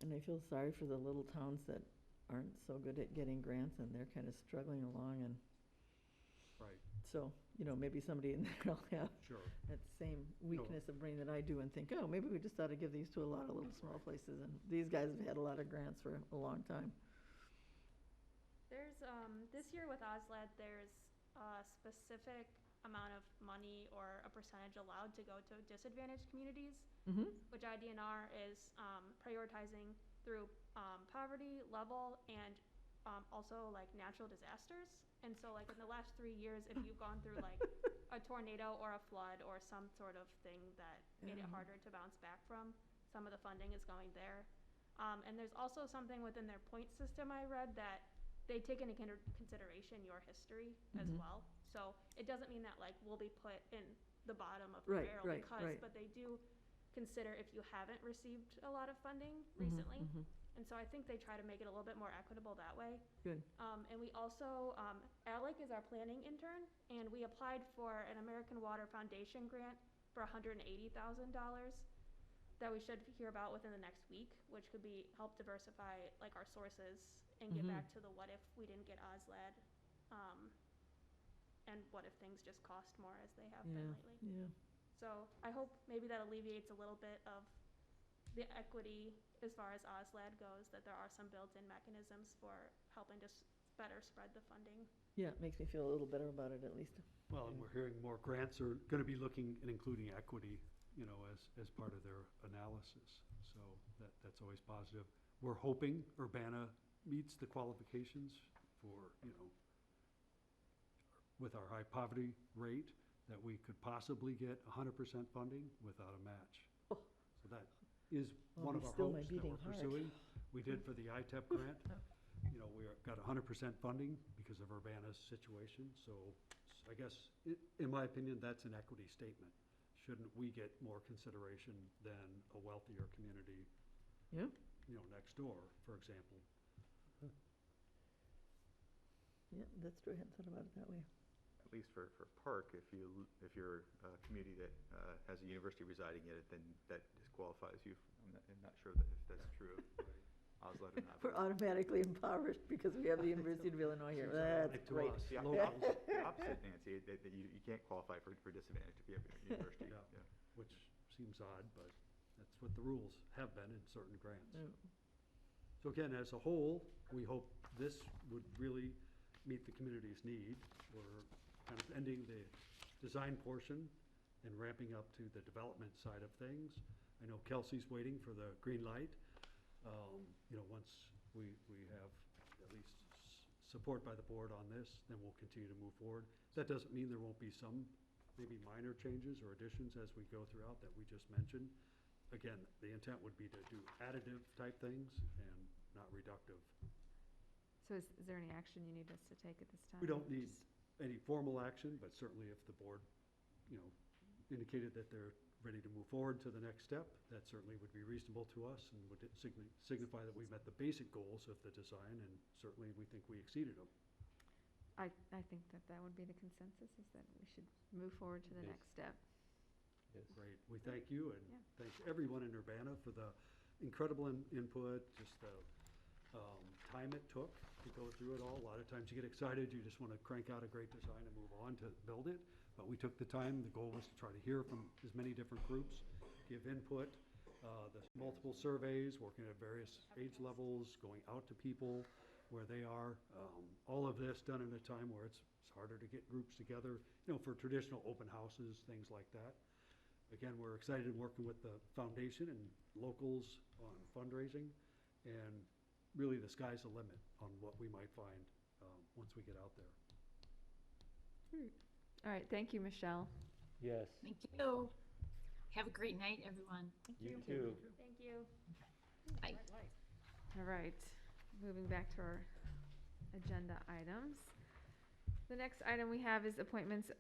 and I feel sorry for the little towns that aren't so good at getting grants, and they're kind of struggling along, and Right, so, maybe somebody in there will have sure. that same weakness of brain that I do and think, oh, maybe we just ought to give these to a lot of little small places, and these guys have had a lot of grants for a long time. There's, this year with OSLAD, there's a specific amount of money or a percentage allowed to go to disadvantaged communities, Mm-hmm. which IDNR is prioritizing through poverty level and also like natural disasters. And so like in the last 3 years, if you've gone through like a tornado or a flood or some sort of thing that made it Yeah. harder to bounce back from, some of the funding is going there. And there's also something within their point system I read that they take into consideration your history as Mhm. well. So it doesn't mean that like we'll be put in the bottom of the Right, barrel right, because, right. but they do consider if you haven't received a lot of funding Mhm, recently. mhm. And so I think they try to make it a little bit more equitable that way. Good. And we also, Alec is our planning intern, and we applied for an American Water Foundation grant for $180,000 that we should hear about within the next week, which could be help diversify like our sources and get Mhm. back to the what if we didn't get OSLAD, and what if things just cost more as they have been lately. Yeah. So I hope maybe that alleviates a little bit of the equity as far as OSLAD goes, that there are some built-in mechanisms for helping to better spread the funding. Yeah, it makes me feel a little better about it at least. Well, and we're hearing more grants are going to be looking and including equity, as part of their analysis. So that's always positive. We're hoping Urbana meets the qualifications for, with our high poverty rate, that we could possibly get 100% funding without a match. Oh. So that is Well, one we of our still might hopes be that we're beating hard. pursuing. We did for the ITEP grant. We got 100% funding because of Urbana's situation. So I guess, in my opinion, that's an equity statement. Shouldn't we get more consideration than a wealthier community, Yeah. next door, for example? Yeah, that's true. I hadn't thought about it that way. At least for Park, if you're a community that has a university residing in it, then that disqualifies you. I'm not sure that if that's true. OSLAD or not. We're automatically impoverished because we have the University of Illinois here. Seems That's ironic to great. us, The locals. the opposite, Nancy, that you can't qualify for disadvantage if you have a university. Yeah. Yeah. Which seems odd, but that's what the rules have been in certain grants. Yeah. So again, as a whole, we hope this would really meet the community's need. We're kind of ending the design portion and ramping up to the development side of things. I know Kelsey's waiting for the green light. Once we have at least support by the board on this, then we'll continue to move forward. That doesn't mean there won't be some maybe minor changes or additions as we go throughout that we just mentioned. again, the intent would be to do additive type things and not reductive. So is there any action you need us to take at this time? We don't need Just- any formal action, but certainly if the board, indicated that they're ready to move forward to the next step, that certainly would be reasonable to us and would signify that we met the basic goals of the design, and certainly we think we exceeded them. I think that would be the consensus, is that we should move forward to the Yes. next step. Yes. Great. We thank you, and Yeah. thanks everyone in Urbana for the incredible input, just the time it took to go through it all. A lot of times you get excited, you just want to crank out a great design and move on to build it. But we took the time. The goal was to try to hear from as many different groups, give input, the multiple surveys, working at various age levels, going out to people where they are. All of this done in a time where it's harder to get groups together, for traditional open houses, things like that. Again, we're excited in working with the foundation and locals on fundraising, and really the sky's the limit on what we might find once we get out there. All right, thank you, Michelle. Yes, Thank you. Have a great night, everyone. you too. Thank you. Bye. All right, moving back to our agenda items. The next item we have is appointments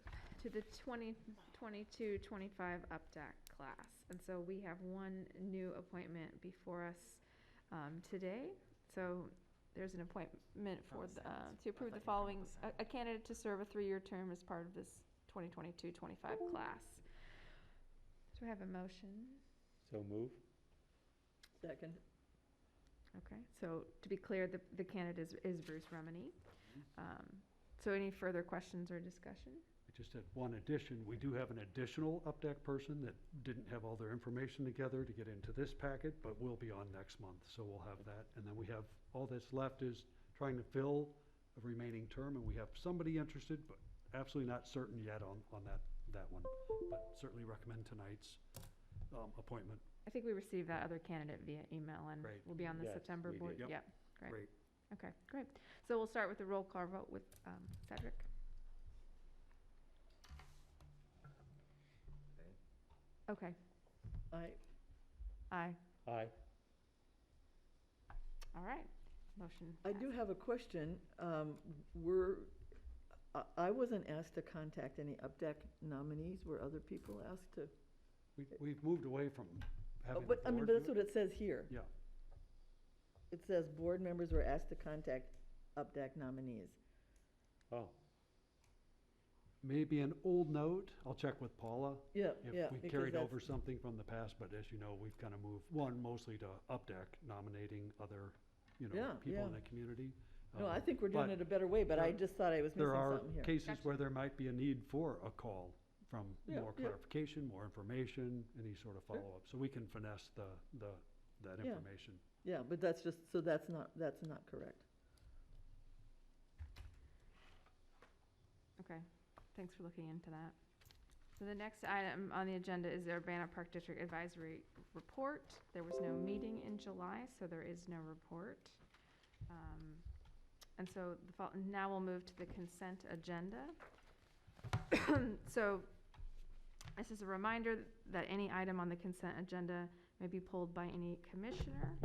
to the 2022-25 UPDAC class. And so we have one new appointment before us today. So there's an appointment for to approve the following, a candidate to serve a 3-year term as part of this 2022-25 class. So we have a motion. So move. Second. Okay, so to be clear, the candidate is Bruce Remini. So any further questions or discussion? I just had one addition. We do have an additional UPDAC person that didn't have all their information together to get into this packet, but will be on next month, so we'll have that. And then we have, all that's left is trying to fill a remaining term, and we have somebody interested, but absolutely not certain yet on that one. But certainly recommend tonight's appointment. I think we received that other candidate via email, and Great. we'll be on the Yes, September we board. did. Yep, great. Great. Okay, great. So we'll start with the roll call vote with Cedric. Okay, I, aye. Aye. All right, motion. I do passed. have a question. I wasn't asked to contact any UPDAC nominees. Were other people asked to? We've moved away from having the But, I mean, board but do that's what it says here. Yeah. It says board members were asked to contact UPDAC nominees. Oh, Maybe an old note. I'll check with Paula. Yeah, If yeah. we because carried that's- over something from the past, but as you know, we've kind of moved, one, mostly to UPDAC, nominating other, Yeah, people in yeah. the community. No, I Um, think we're doing but it a better way, but I there- just thought I was missing There are something here. cases Gotcha. where there might be a need for a call from Yeah, more yeah. clarification, more information, any sort of Sure. follow-up. So we can finesse that Yeah. information. Yeah, but that's just, so that's not correct. Okay, thanks for looking into that. So the next item on the agenda is the Urbana Park District Advisory Report. There was no meeting in July, so there is no report. And so now we'll move to the consent agenda. So this is a reminder that any item on the consent agenda may be pulled by any commissioner.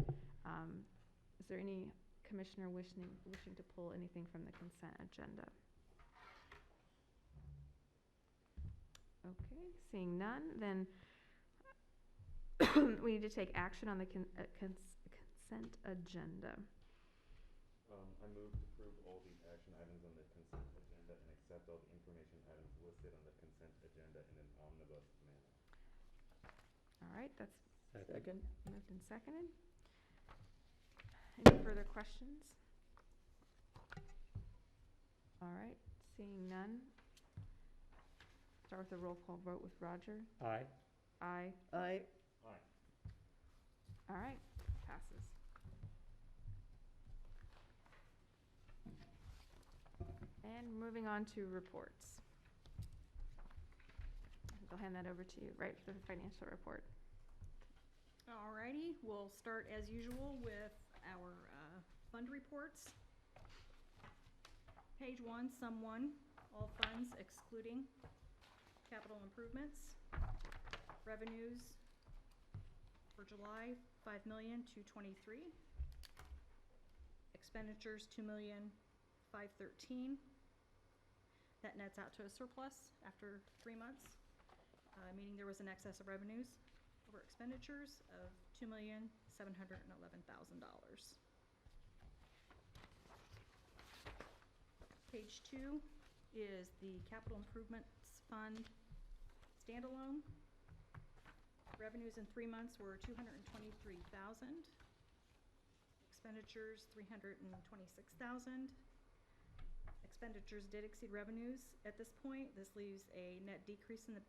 Is there any commissioner wishing to pull anything from the consent agenda? Okay, seeing none, then we need to take action on the consent agenda. I move to approve all the action items on the consent agenda and accept all the information items listed on the consent agenda in an omnibus manner. All right, that's Second? moved and seconded. Any further questions? All right, seeing none. Start with a roll call vote with Roger. aye. Aye. Aye. Aye. All right, passes. And moving on to reports. I'll hand that over to you, right, for the financial report. Alrighty, we'll start as usual with our fund reports. Page 1, Sum 1, all funds excluding capital improvements. Revenues, for July, 5,223,000. Expenditures, 2,513,000. That nets out to a surplus after 3 months, meaning there was an excess of revenues over expenditures of $2,711,000. Page 2 is the Capital Improvements Fund standalone. Revenues in 3 months were $223,000. Expenditures, $326,000. Expenditures did exceed revenues at this point. This leaves a net decrease in the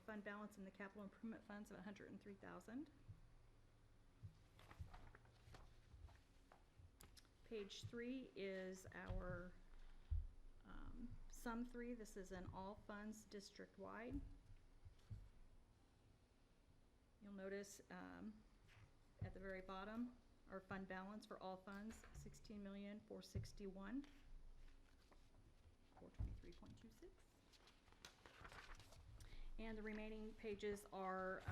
fund balance in the capital improvement funds of $103,000. Page 3 is our sum 3. This is an all funds district-wide. You'll notice at the very bottom, our fund balance for all funds, $16,461,423.26. And the remaining pages are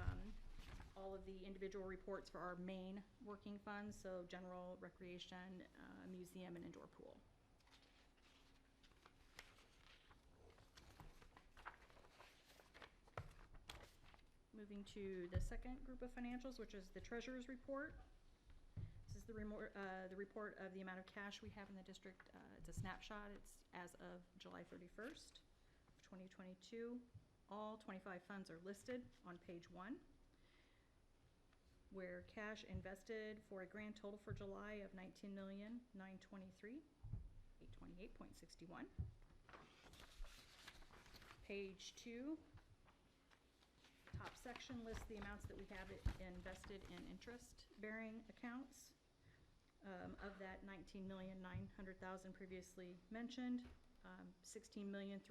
all of the individual reports for our main working funds, so general, recreation, museum, and indoor pool. Moving to the second group of financials, which is the treasurer's report. This is the report of the amount of cash we have in the district. It's a snapshot. It's as of July 31st of 2022. All 25 funds are listed on page 1, where cash invested for a grand total for July of $19,923,828.61. Page 2, top section lists the amounts that we have invested in interest-bearing accounts. Of that $19,900,000 previously mentioned, $16,336,000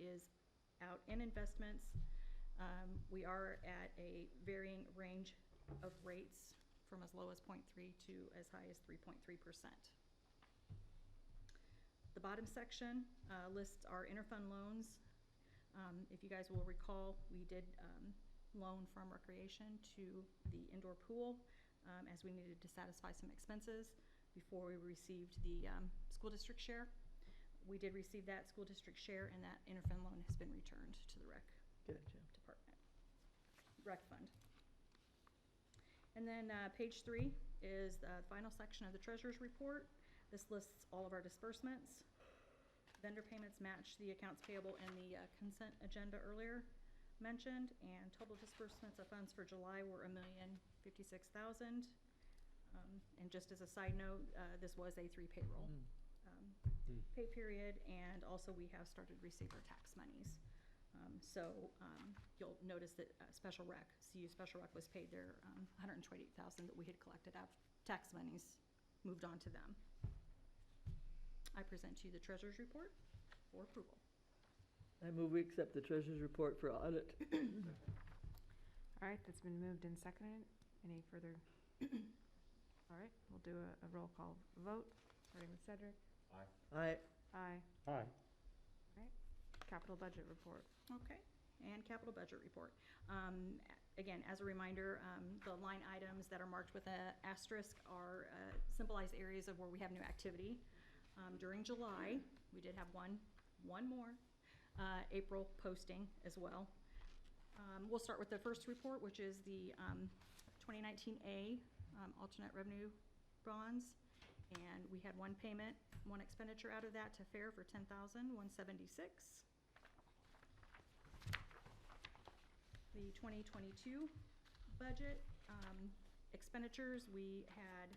is out in investments. We are at a varying range of rates from as low as 0.3 to as high as 3.3%. The bottom section lists our interfund loans. If you guys will recall, we did loan from recreation to the indoor pool as we needed to satisfy some expenses before we received the school district share. We did receive that school district share, and that interfund loan has been returned to the rec department, rec fund. And then page 3 is the final section of the treasurer's report. This lists all of our disbursements. Vendor payments match the accounts payable in the consent agenda earlier mentioned, and total disbursements of funds for July were $1,056,000. And just as a side note, this was a 3 payroll pay period, and also we have started receiver tax monies. You'll notice that Special Rec, CU Special Rec was paid their $128,000 that we had collected out of tax monies moved on to them. I present to you the treasurer's report for approval. I move we accept the treasurer's report for audit. All right, that's been moved and seconded. Any further? All right, we'll do a roll call vote, starting with Cedric. Aye. Aye. Aye. Aye. All right, capital budget report. Okay, and capital budget report. Again, as a reminder, the line items that are marked with an asterisk are symbolized areas of where we have new activity. During July, we did have one more April posting as well. We'll start with the first report, which is the 2019A alternate revenue bonds. And we had one payment, one expenditure out of that to fair for $10,176. The 2022 budget expenditures, we had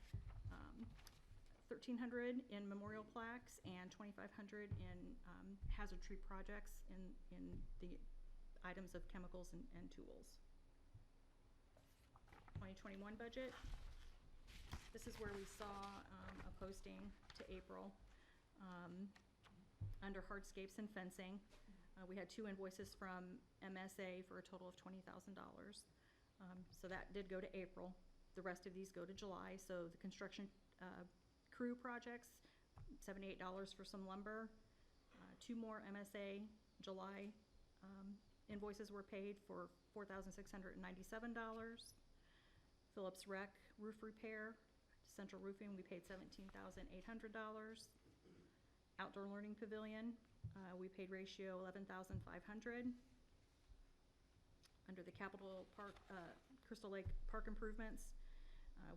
$1,300 in memorial plaques and $2,500 in hazard tree projects in the items of chemicals and tools. 2021 budget. This is where we saw a posting to April under hardscapes and fencing. We had 2 invoices from MSA for a total of $20,000. So that did go to April. The rest of these go to July. So the construction crew projects, $78 for some lumber. 2 more MSA July invoices were paid for $4,697. Phillips Rec roof repair, central roofing, we paid $17,800. Outdoor learning pavilion, we paid ratio $11,500. Under the Capitol Park, Crystal Lake Park improvements,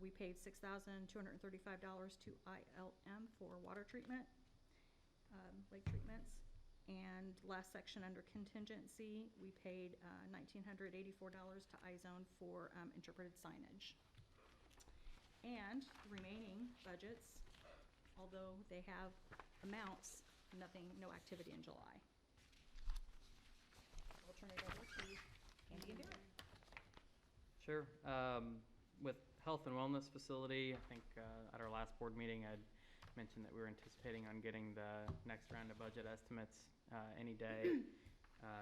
we paid $6,235 to ILM for water treatment, lake treatments. And last section under contingency, we paid $1,984 to iZone for interpreted signage. And the remaining budgets, although they have amounts, no activity in July. I'll turn it over to Andy and Derek. Sure. With health and wellness facility, I think at our last board meeting, I'd mentioned that we were anticipating on getting the next round of budget estimates any day.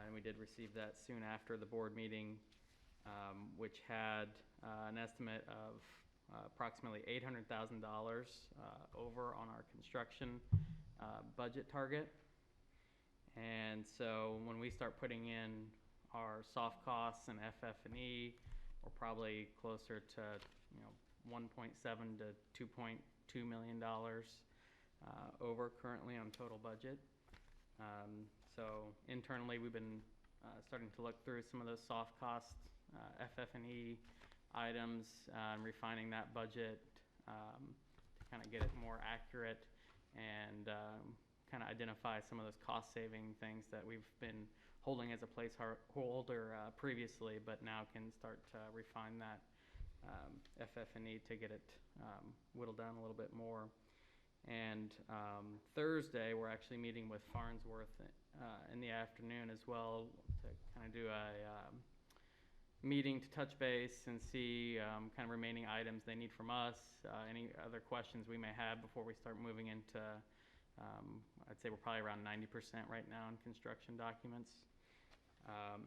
And we did receive that soon after the board meeting, which had an estimate of approximately $800,000 over on our construction budget target. And so when we start putting in our soft costs and FF&E, we're probably closer to 1.7 to $2.2 million over currently on total budget. So internally, we've been starting to look through some of those soft cost FF&E items and refining that budget to kind of get it more accurate and kind of identify some of those cost-saving things that we've been holding as a placeholder previously, but now can start to refine that FF&E to get it whittled down a little bit more. And Thursday, we're actually meeting with Farnsworth in the afternoon as well to kind of do a meeting to touch base and see kind of remaining items they need from us, any other questions we may have before we start moving into, I'd say we're probably around 90% right now in construction documents.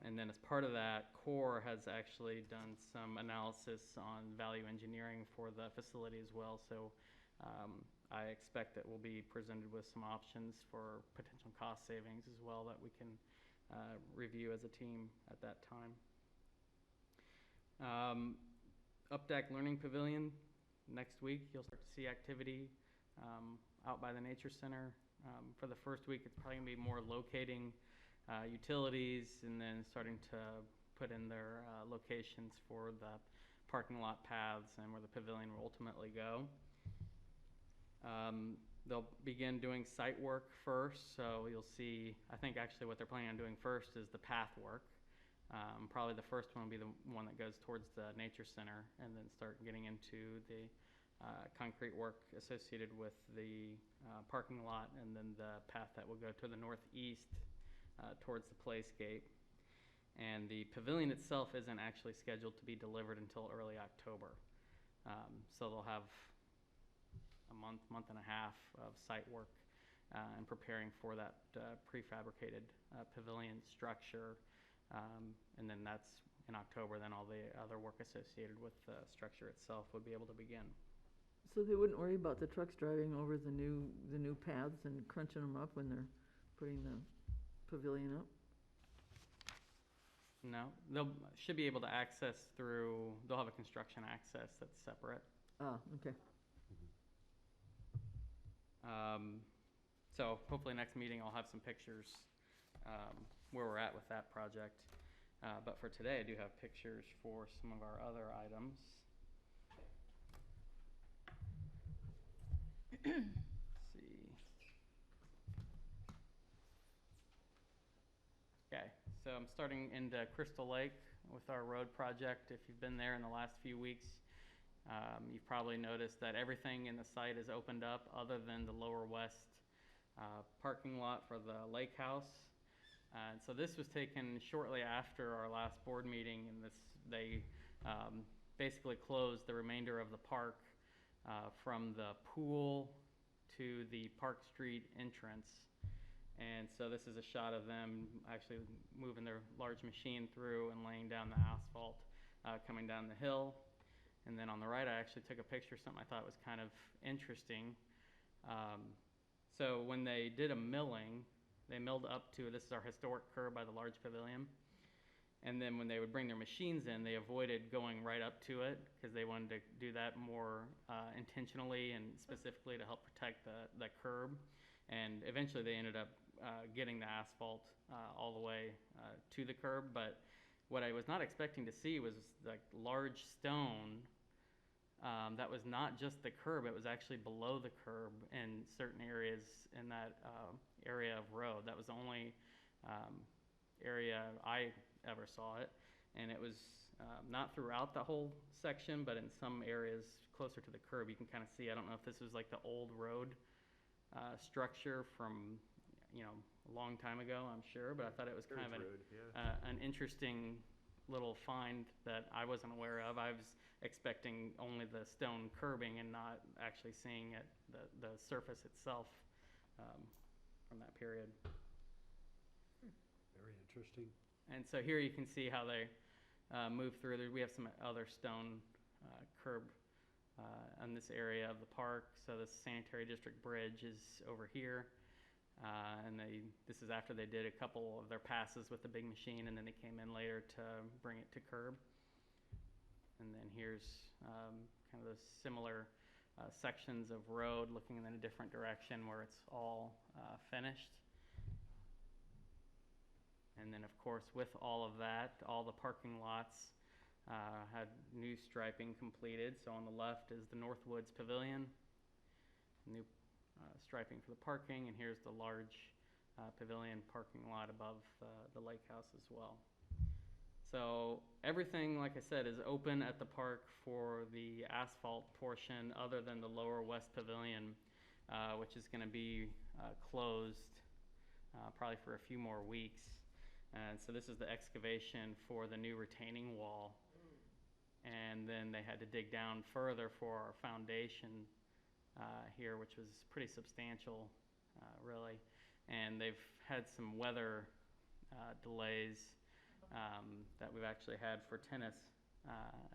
And then as part of that, CORE has actually done some analysis on value engineering for the facility as well. So I expect that we'll be presented with some options for potential cost savings as well that we can review as a team at that time. Updeck Learning Pavilion, next week you'll start to see activity out by the Nature Center. For the first week, it's probably going to be more locating utilities and then starting to put in their locations for the parking lot paths and where the pavilion will ultimately go. They'll begin doing site work first, so you'll see, I think actually what they're planning on doing first is the path work. Probably the first one will be the one that goes towards the Nature Center, and then start getting into the concrete work associated with the parking lot, and then the path that will go to the northeast towards the playscape. And the pavilion itself isn't actually scheduled to be delivered until early October. So they'll have a month and a half of site work and preparing for that prefabricated pavilion structure. And then that's in October, then all the other work associated with the structure itself would be able to begin. So they wouldn't worry about the trucks driving over the new paths and crunching them up when they're putting the pavilion up? No, they'll should be able to access through, they'll have a construction access that's separate. Ah, okay. So hopefully next meeting I'll have some pictures where we're at with that project. But for today I do have pictures for some of our other items. Let's see. Okay, so I'm starting into Crystal Lake with our road project. If you've been there in the last few weeks, you've probably noticed that everything in the site is opened up other than the lower west parking lot for the lake house. And so this was taken shortly after our last board meeting, and they basically closed the remainder of the park from the pool to the Park Street entrance. And so this is a shot of them actually moving their large machine through and laying down the asphalt coming down the hill. And then on the right, I actually took a picture of something I thought was kind of interesting. So when they did a milling, they milled up to, this is our historic curb by the large pavilion. And then when they would bring their machines in, they avoided going right up to it because they wanted to do that more intentionally and specifically to help protect the curb. And eventually they ended up getting the asphalt all the way to the curb. But what I was not expecting to see was like large stone that was not just the curb, it was actually below the curb in certain areas in that area of road. That was the only area I ever saw it, and it was not throughout the whole section, but in some areas closer to the curb you can kind of see. I don't know if this was like the old road structure from, you know, a long time ago, I'm sure, but I thought it was kind of an interesting little find that I wasn't aware of. I was expecting only the stone curbing and not actually seeing it, the surface itself from that period. Very interesting. And so here you can see how they move through. We have some other stone curb in this area of the park. So the sanitary district bridge is over here. And this is after they did a couple of their passes with the big machine, and then they came in later to bring it to curb. And then here's kind of the similar sections of road looking in a different direction where it's all finished. And then of course with all of that, all the parking lots had new striping completed. So on the left is the Northwoods Pavilion, new striping for the parking, and here's the large pavilion parking lot above the lake house as well. So everything, like I said, is open at the park for the asphalt portion other than the lower west pavilion, which is going to be closed probably for a few more weeks. And so this is the excavation for the new retaining wall. And then they had to dig down further for our foundation here, which was pretty substantial, really. And they've had some weather delays that we've actually had for tennis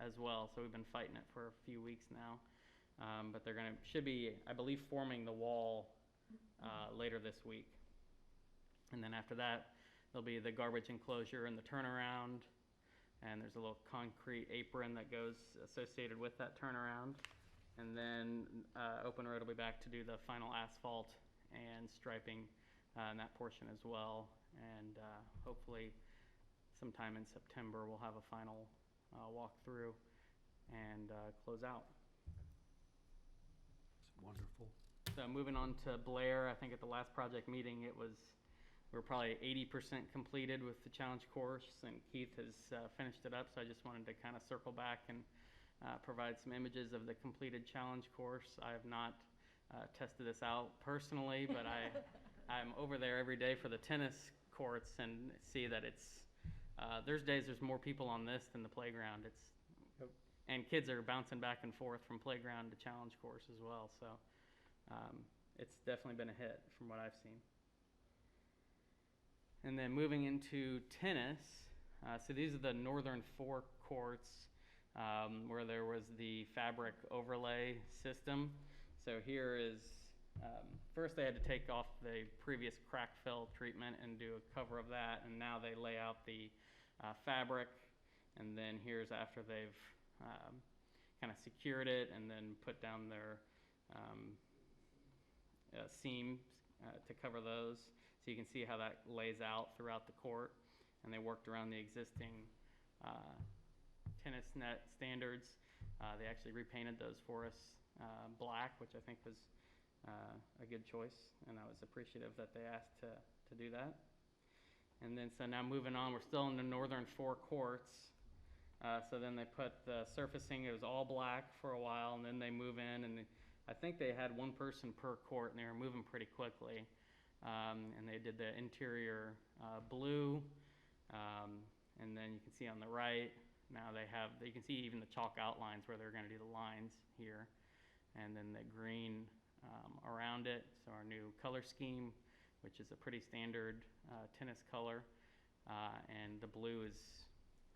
as well. So we've been fighting it for a few weeks now. But they're should be, I believe, forming the wall later this week. And then after that, there'll be the garbage enclosure and the turnaround. And there's a little concrete apron that goes associated with that turnaround. And then Open Road will be back to do the final asphalt and striping in that portion as well. And hopefully sometime in September we'll have a final walkthrough and close out. It's wonderful. So moving on to Blair, I think at the last project meeting we were probably 80% completed with the challenge course, and Keith has finished it up. So I just wanted to kind of circle back and provide some images of the completed challenge course. I have not tested this out personally, but I'm over there every day for the tennis courts and see that it's there's days there's more people on this than the playground. And kids are bouncing back and forth from playground to challenge course as well. So it's definitely been a hit from what I've seen. And then moving into tennis, so these are the northern four courts where there was the fabric overlay system. So here is, first they had to take off the previous crack fill treatment and do a cover of that, and now they lay out the fabric, and then here's after they've kind of secured it and then put down their seams to cover those. So you can see how that lays out throughout the court, and they worked around the existing tennis net standards. They actually repainted those for us black, which I think was a good choice, and I was appreciative that they asked to do that. And then so now moving on, we're still in the northern four courts. So then they put the surfacing, it was all black for a while, and then they move in, and I think they had one person per court, and they were moving pretty quickly. And they did the interior blue, and then you can see on the right, now you can see even the chalk outlines where they're going to do the lines here, and then the green around it. So our new color scheme, which is a pretty standard tennis color, and the blue is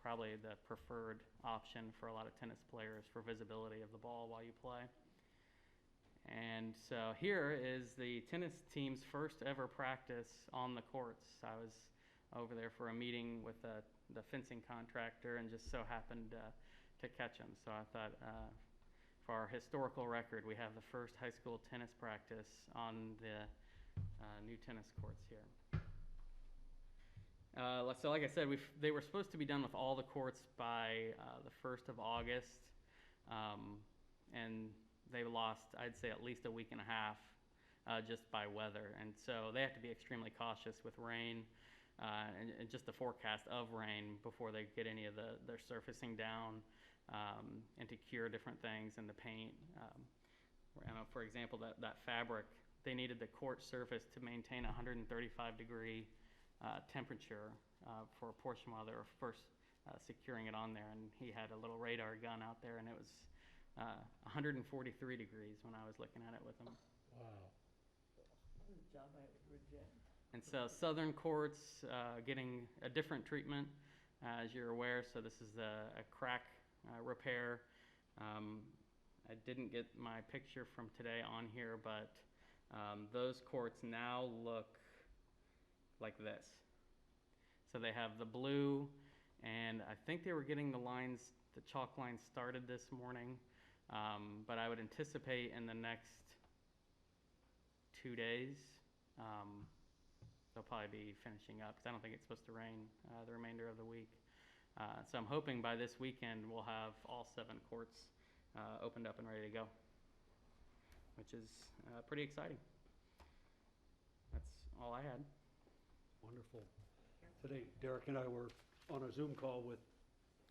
probably the preferred option for a lot of tennis players for visibility of the ball while you play. And so here is the tennis team's first ever practice on the courts. I was over there for a meeting with the fencing contractor and just so happened to catch him. So I thought, for our historical record, we have the first high school tennis practice on the new tennis courts here. So like I said, they were supposed to be done with all the courts by the 1st of August, and they lost, I'd say, at least a week and a half just by weather. And so they have to be extremely cautious with rain and just the forecast of rain before they get any of their surfacing down and to cure different things in the paint. For example, that fabric, they needed the court surface to maintain 135-degree temperature for a portion while they were first securing it on there. And he had a little radar gun out there, and it was 143 degrees when I was looking at it with him. Wow. This is a job I would reject. And so Southern Courts getting a different treatment, as you're aware. So this is a crack repair. I didn't get my picture from today on here, but those courts now look like this. So they have the blue, and I think they were getting the chalk lines started this morning, but I would anticipate in the next 2 days, they'll probably be finishing up, because I don't think it's supposed to rain the remainder of the week. So I'm hoping by this weekend we'll have all 7 courts opened up and ready to go, which is pretty exciting. That's all I had. Wonderful. Today, Derek and I were on a Zoom call with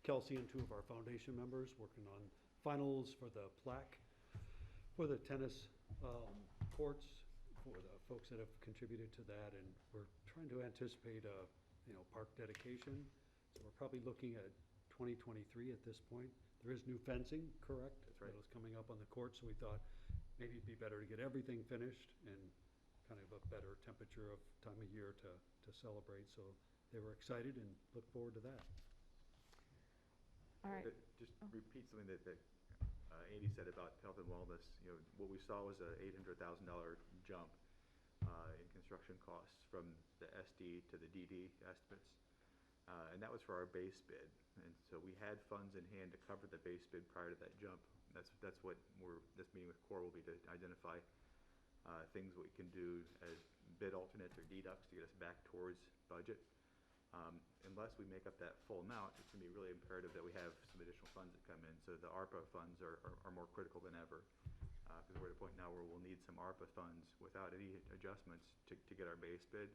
Kelsey and 2 of our foundation members working on finals for the plaque for the tennis courts, for the folks that have contributed to that, and we're trying to anticipate a park dedication. So we're probably looking at 2023 at this point. There is new fencing, correct? That's right. That was coming up on the court, so we thought maybe it'd be better to get everything finished and kind of a better temperature of time of year to celebrate. So they were excited and look forward to that. All right. Just repeat something that Andy said about health and wellness. What we saw was a $800,000 jump in construction costs from the SD to the DD estimates. And that was for our base bid. And so we had funds in hand to cover the base bid prior to that jump. That's what this meeting with CORE will be, to identify things we can do as bid alternates or deducts to get us back towards budget. Unless we make up that full amount, it's going to be really imperative that we have some additional funds that come in. So the ARPA funds are more critical than ever, because we're at a point now where we'll need some ARPA funds without any adjustments to get our base bid.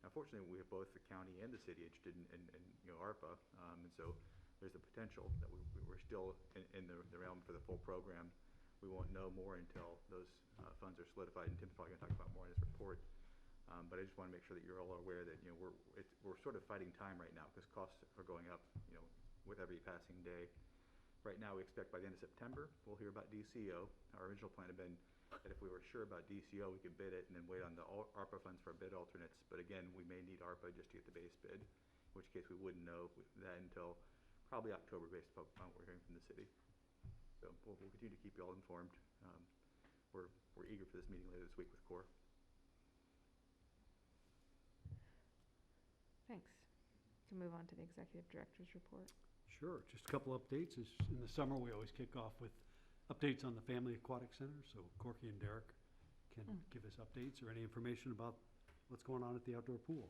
Now, fortunately, we have both the county and the city interested in ARPA, and so there's the potential that we're still in the realm for the full program. We won't know more until those funds are solidified, and Tim's probably going to talk about more in his report. But I just want to make sure that you're all aware that we're sort of fighting time right now, because costs are going up with every passing day. Right now, we expect by the end of September we'll hear about DCO. Our original plan had been that if we were sure about DCO, we could bid it and then wait on the ARPA funds for bid alternates. But again, we may need ARPA just to get the base bid, in which case we wouldn't know that until probably October, based upon what we're hearing from the city. So we'll continue to keep you all informed. We're eager for this meeting later this week with CORE. Thanks. Can move on to the executive director's report. Sure, just a couple updates. In the summer, we always kick off with updates on the Family Aquatic Center, so Corky and Derek can give us updates or any information about what's going on at the outdoor pool.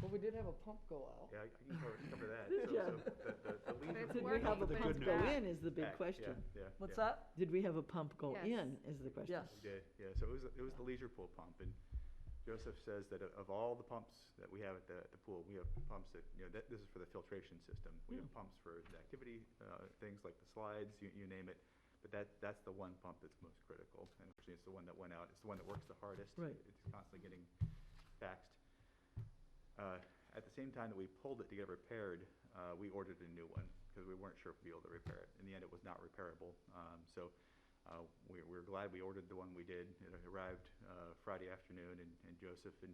Well, we did have a pump go out. Yeah, I can cover that. Yeah. So the leisure it's Did pool we have a The pump good go news. in is the big back, question. Yeah. What's that? Did we have a pump go Yes. in is the question. Yes. We did, yeah. So it was the leisure pool pump, and Joseph says that of all the pumps that we have at the pool, we have pumps that, this is for the filtration system. We have pumps for the activity, things like the slides, you name it. But that's the one pump that's most critical, and actually it's the one that went out. It's the one that works the hardest. Right. It's constantly getting taxed. At the same time that we pulled it to get it repaired, we ordered a new one because we weren't sure if we'd be able to repair it. In the end, it was not repairable. So we're glad we ordered the one we did. It arrived Friday afternoon, and Joseph and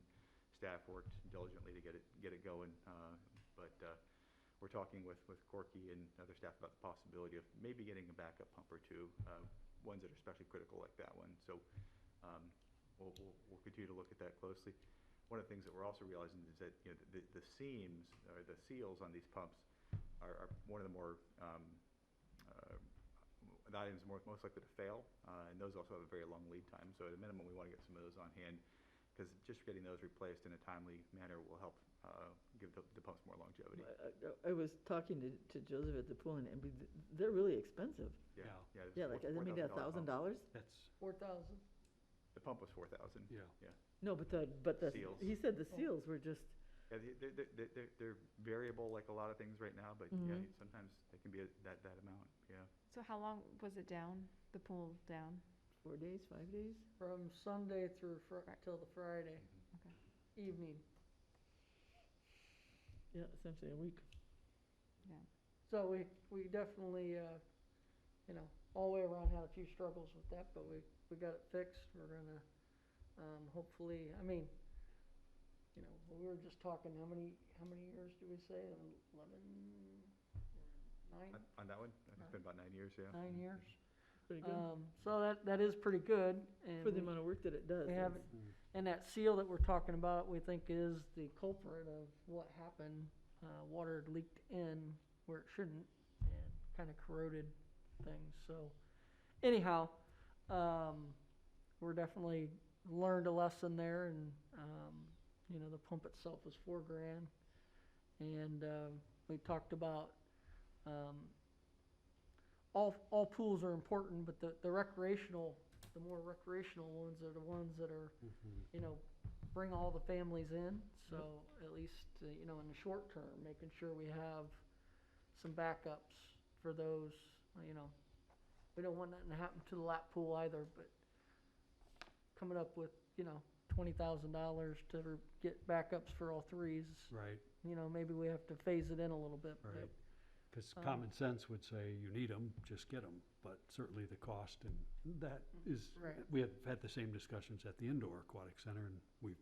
staff worked diligently to get it going. But we're talking with Corky and other staff about the possibility of maybe getting a backup pump or two, ones that are especially critical like that one. So we'll continue to look at that closely. one of the things that we're also realizing is that, you know, the seams or the seals on these pumps are one of the more, the items most likely to fail, and those also have a very long lead time. So at a minimum, we want to get some of those on hand, because just getting those replaced in a timely manner will help give the pumps more longevity. I was talking to Joseph at the pool, and they're really expensive. Yeah, Yeah. yeah. Yeah, like, I mean, $1,000? That's, 4,000. The pump was 4,000. Yeah. Yeah. No, but the, Seals. he said the seals were just, Yeah, they're variable like a lot of things right now, but yeah, Mhm. sometimes they can be that amount, yeah. So how long was it down, the pool down? 4 days, 5 days? From Sunday through till the Friday Okay. evening. Yeah, essentially a week. Yeah. So we definitely, you know, all the way around had a few struggles with that, but we got it fixed. We're gonna, hopefully, I mean, you know, we were just talking, how many years do we say? 11, 9? On that one, it's been about 9 years, yeah. 9 years. Pretty good. So that is pretty good. And For the amount of work that it does. we it's- haven't, and that seal that we're talking about, we think is the culprit of what happened. Water had leaked in where it shouldn't and kind of corroded things. So anyhow, we're definitely learned a lesson there, and you know, the pump itself was $4,000, and we talked about all pools are important, but the more recreational ones are the ones that are, you know, bring all the families in. So at least, you know, in the short term, making sure we have some backups for those, you know. We don't want nothing to happen to the lap pool either, but coming up with, you know, $20,000 to get backups for all threes, Right, you know, maybe we have to phase it in a little bit. but, right. Because Um, common sense would say you need them, just get them. But certainly the cost, and that is, Right. we have had the same discussions at the indoor aquatic center, and we've,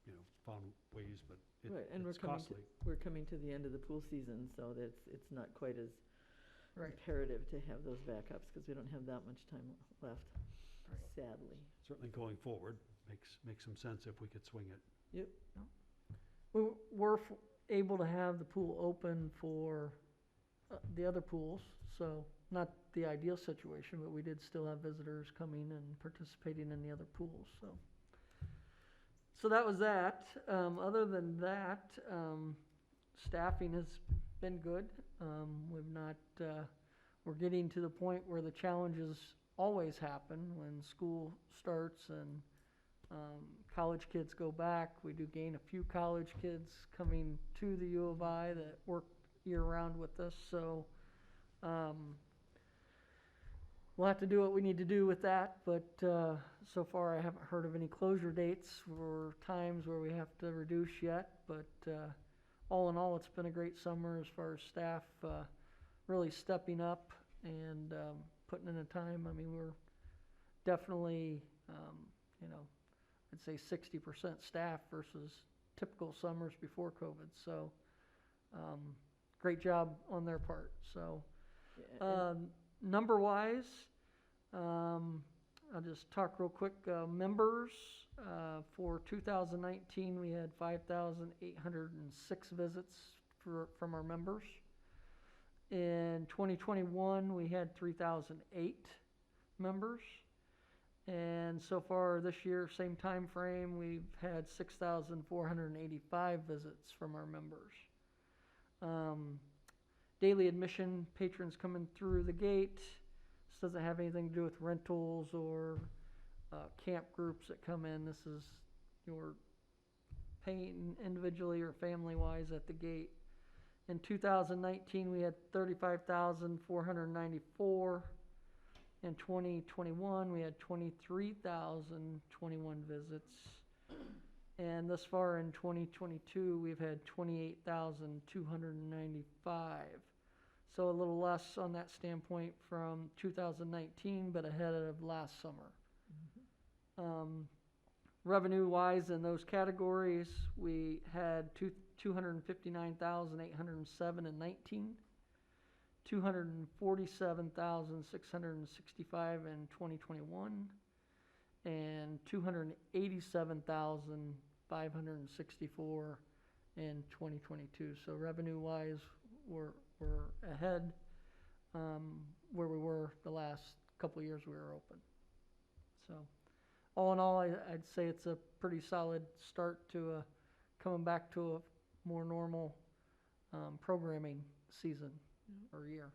you know, found ways, but Right, and it's costly. we're coming to the end of the pool season, so it's not quite as Right. imperative to have those backups, because we don't have that much time left, Right. sadly. Certainly going forward, makes some sense if we could swing it. Yep. We were able to have the pool open for the other pools, so not the ideal situation, but we did still have visitors coming and participating in the other pools, so that was that. Other than that, staffing has been good. We've not, we're getting to the point where the challenges always happen when school starts and college kids go back. We do gain a few college kids coming to the U of I that work year-round with us, so we'll have to do what we need to do with that, but so far I haven't heard of any closure dates or times where we have to reduce yet, but all in all, it's been a great summer as far as staff really stepping up and putting in the time. I mean, we're definitely, you know, I'd say 60% staff versus typical summers before COVID. So, great job on their part. So, Yeah, number-wise, I'll just talk real quick. Members, for 2019, we had 5,806 visits from our members. In 2021, we had 3,008 members. And so far this year, same time frame, we've had 6,485 visits from our members. Daily admission patrons coming through the gate. This doesn't have anything to do with rentals or camp groups that come in. This is your paying individually or family-wise at the gate. In 2019, we had 35,494. In 2021, we had 23,021 visits. And thus far in 2022, we've had 28,295. So a little less on that standpoint from 2019, but ahead of last summer. Revenue-wise in those categories, we had 259,807 in 19, 247,665 in 2021, and 287,000 564 in 2022. So revenue-wise, we're ahead where we were the last couple of years we were open. So all in all, I'd say it's a pretty solid start to coming back to a more normal programming season or year.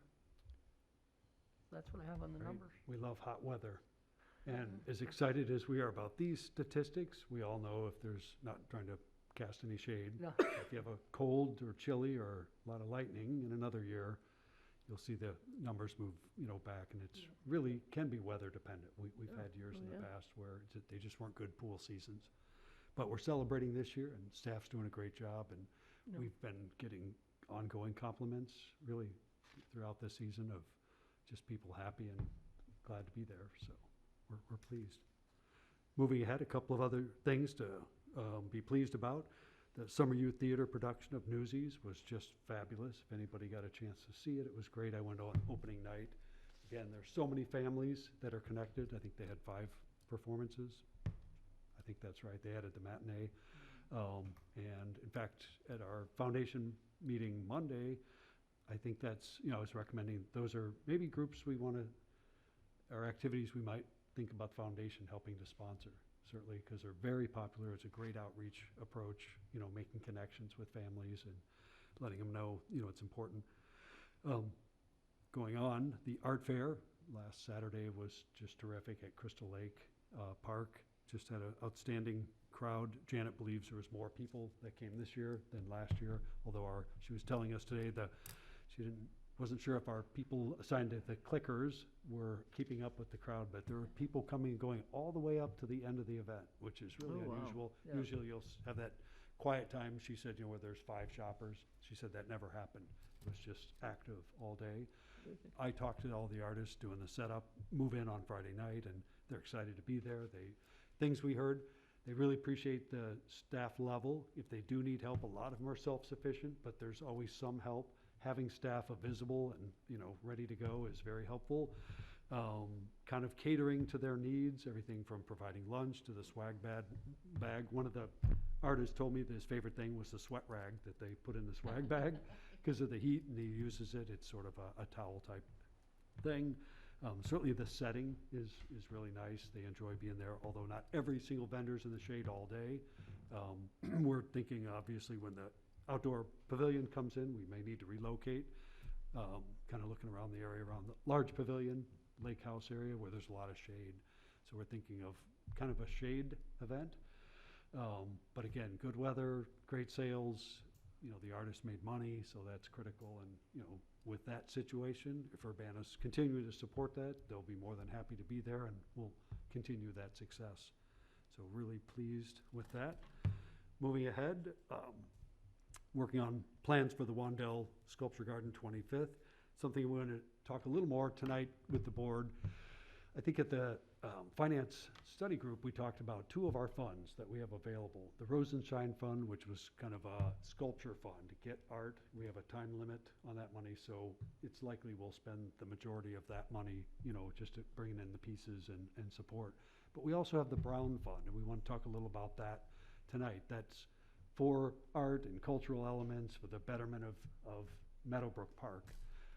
That's what I have on the Right. numbers. We love hot weather. And as excited as we are about these statistics, we all know if there's, not trying to cast any shade, No. if you have a cold or chilly or a lot of lightning in another year, you'll see the numbers move, back, and it's really can be weather dependent. We've Yeah. had years Oh, in the yeah. past where they just weren't good pool seasons. But we're celebrating this year, and staff's doing a great job, and No. we've been getting ongoing compliments really throughout this season of just people happy and glad to be there, so we're pleased. Moving ahead, a couple of other things to be pleased about. The Summer Youth Theater production of Newsies was just fabulous. If anybody got a chance to see it, it was great. I went on opening night. Again, there's so many families that are connected. I think they had 5 performances. I think that's right. They added the matinee. And in fact, at our foundation meeting Monday, I think that's, I was recommending those are maybe groups we want to, or activities we might think about the foundation helping to sponsor, certainly, because they're very popular. It's a great outreach approach, making connections with families and letting them know, it's important. Going on, the art fair last Saturday was just terrific at Crystal Lake Park. Just had an outstanding crowd. Janet believes there was more people that came this year than last year, although she was telling us today that she wasn't sure if our people assigned to the clickers were keeping up with the crowd, but there were people coming and going all the way up to the end of the event, which is really Oh, wow. unusual. Yeah. Usually you'll have that quiet time, she said, where there's 5 shoppers. She said that never happened. It was just active all day. I talked to all the artists doing the setup, move in on Friday night, and they're excited to be there. Things we heard, they really appreciate the staff level. If they do need help, a lot of them are self-sufficient, but there's always some help. Having staff visible and, ready to go is very helpful. Kind of catering to their needs, everything from providing lunch to the swag bag. One of the artists told me that his favorite thing was the sweat rag that they put in the swag bag because of the heat, and he uses it. It's sort of a towel type thing. Certainly the setting is really nice. They enjoy being there, although not every single vendor's in the shade all day. We're thinking, obviously, when the outdoor pavilion comes in, we may need to relocate. Kind of looking around the area around the large pavilion, lake house area where there's a lot of shade. So we're thinking of kind of a shade event. But again, good weather, great sales. The artists made money, so that's critical. And, with that situation, if Urbana's continuing to support that, they'll be more than happy to be there, and we'll continue that success. So really pleased with that. Moving ahead, working on plans for the Wandell Sculpture Garden 25th. Something we want to talk a little more tonight with the board. I think at the finance study group, we talked about 2 of our funds that we have available. The Rose and Shine Fund, which was kind of a sculpture fund to get art. We have a time limit on that money, so it's likely we'll spend the majority of that money, just bringing in the pieces and support. But we also have the Brown Fund, and we want to talk a little about that tonight. That's for art and cultural elements for the betterment of Meadowbrook Park.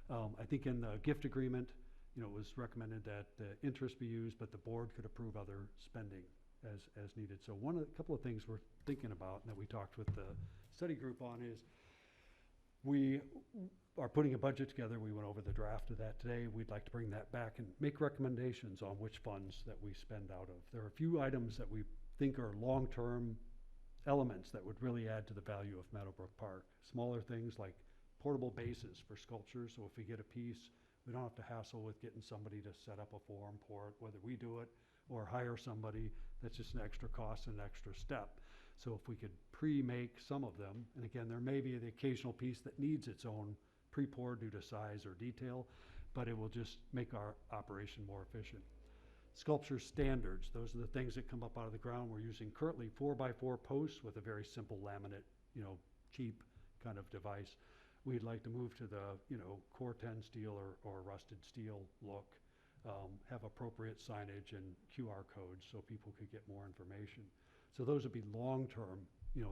I think in the gift agreement, it was recommended that the interest be used, but the board could approve other spending as needed. So a couple of things we're thinking about and that we talked with the study group on is we are putting a budget together. We went over the draft of that today. We'd like to bring that back and make recommendations on which funds that we spend out of. There are a few items that we think are long-term elements that would really add to the value of Meadowbrook Park. Smaller things like portable bases for sculptures, so if we get a piece, we don't have to hassle with getting somebody to set up a form, pour it, whether we do it or hire somebody. That's just an extra cost and an extra step. So if we could pre-make some of them, and again, there may be the occasional piece that needs its own pre-pour due to size or detail, but it will just make our operation more efficient. Sculpture standards, those are the things that come up out of the ground. We're using currently 4x4 posts with a very simple laminate, cheap kind of device. We'd like to move to the, core 10 steel or rusted steel look, have appropriate signage and QR codes so people could get more information. So those would be long-term,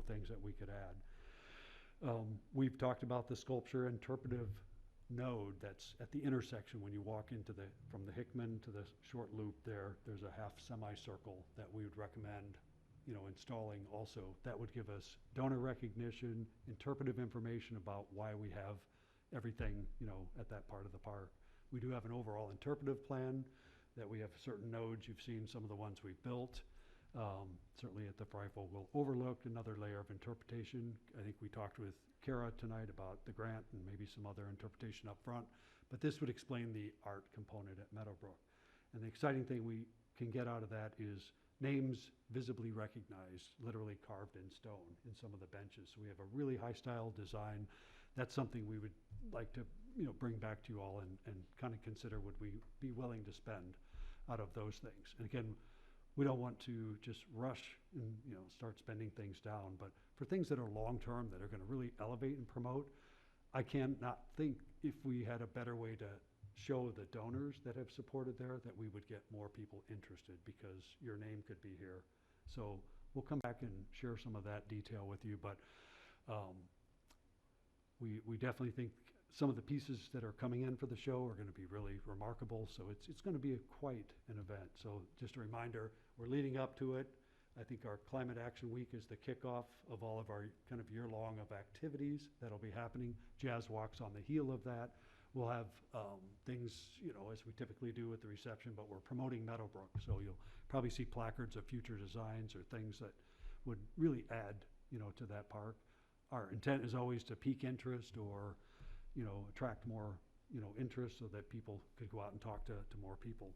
things that we could add. We've talked about the sculpture interpretive node that's at the intersection when you walk from the Hickman to the short loop there's a half semicircle that we would recommend, installing also. That would give us donor recognition, interpretive information about why we have everything, at that part of the park. We do have an overall interpretive plan that we have certain nodes. You've seen some of the ones we've built. Certainly at the Freifel, we'll overlook another layer of interpretation. I think we talked with Kara tonight about the grant and maybe some other interpretation up front, but this would explain the art component at Meadowbrook. And the exciting thing we can get out of that is names visibly recognized, literally carved in stone in some of the benches. So we have a really high style design. That's something we would like to bring back to you all and kind of consider, would we be willing to spend out of those things. And again, we don't want to just rush and start spending things down, but for things that are long-term, that are going to really elevate and promote, I cannot think if we had a better way to show the donors that have supported there that we would get more people interested, because your name could be here. So we'll come back and share some of that detail with you, but we definitely think some of the pieces that are coming in for the show are going to be really remarkable. So it's going to be quite an event. So just a reminder, we're leading up to it. I think our Climate Action Week is the kickoff of all of our kind of year-long of activities that'll be happening. Jazz Walk's on the heel of that. We'll have things, as we typically do with the reception, but we're promoting Meadowbrook. So you'll probably see placards of future designs or things that would really add, to that park. Our intent is always to pique interest or, attract more, interest so that people could go out and talk to more people.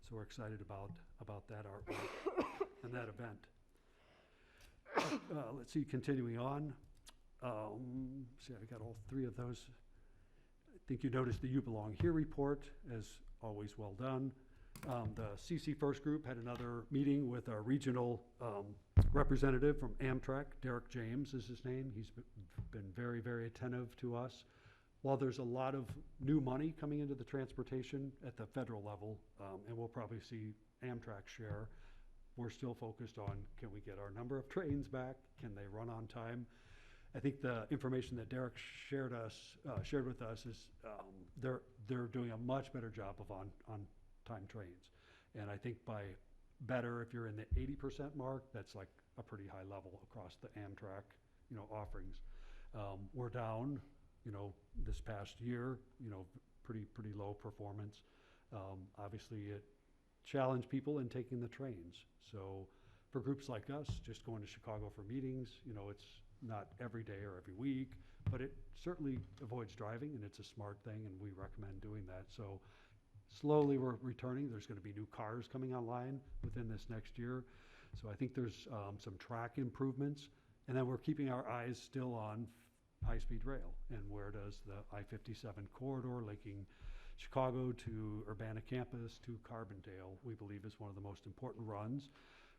So we're excited about that artwork and that event. Let's see, continuing on. See, I got all three of those. I think you noticed the You Belong Here report, as always well done. The CC First Group had another meeting with our regional representative from Amtrak. Derek James is his name. He's been very, very attentive to us. While there's a lot of new money coming into the transportation at the federal level, and we'll probably see Amtrak share, we're still focused on, can we get our number of trains back? Can they run on time? I think the information that Derek shared with us is they're doing a much better job of on-time trains. And I think by better, if you're in the 80% mark, that's like a pretty high level across the Amtrak, offerings. We're down, this past year, pretty low performance. Obviously, it challenged people in taking the trains. So for groups like us, just going to Chicago for meetings, it's not every day or every week, but it certainly avoids driving, and it's a smart thing, and we recommend doing that. So slowly we're returning. There's going to be new cars coming online within this next year. So I think there's some track improvements, and then we're keeping our eyes still on high-speed rail and where does the I-57 corridor linking Chicago to Urbana campus to Carbondale, we believe, is one of the most important runs.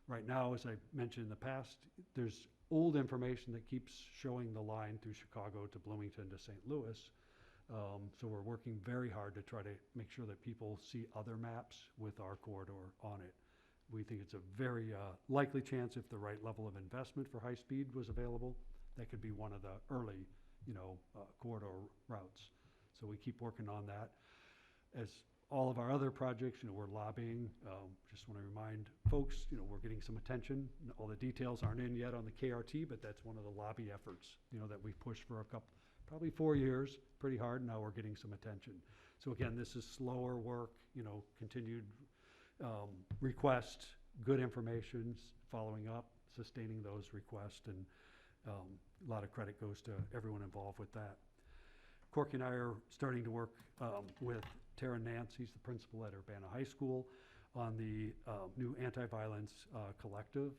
Right now, as I mentioned in the past, there's old information that keeps showing the line through Chicago to Bloomington to St. Louis. So we're working very hard to try to make sure that people see other maps with our corridor on it. We think it's a very likely chance, if the right level of investment for high speed was available, that could be one of the early, corridor routes. So we keep working on that. As all of our other projects, we're lobbying. Just want to remind folks, we're getting some attention. All the details aren't in yet on the KRT, but that's one of the lobby efforts, that we've pushed for probably 4 years, pretty hard. Now we're getting some attention. So again, this is slower work, continued request, good information, following up, sustaining those requests, and a lot of credit goes to everyone involved with that. Corky and I are starting to work with Tara Nance, he's the principal at Urbana High School, on the new anti-violence collective.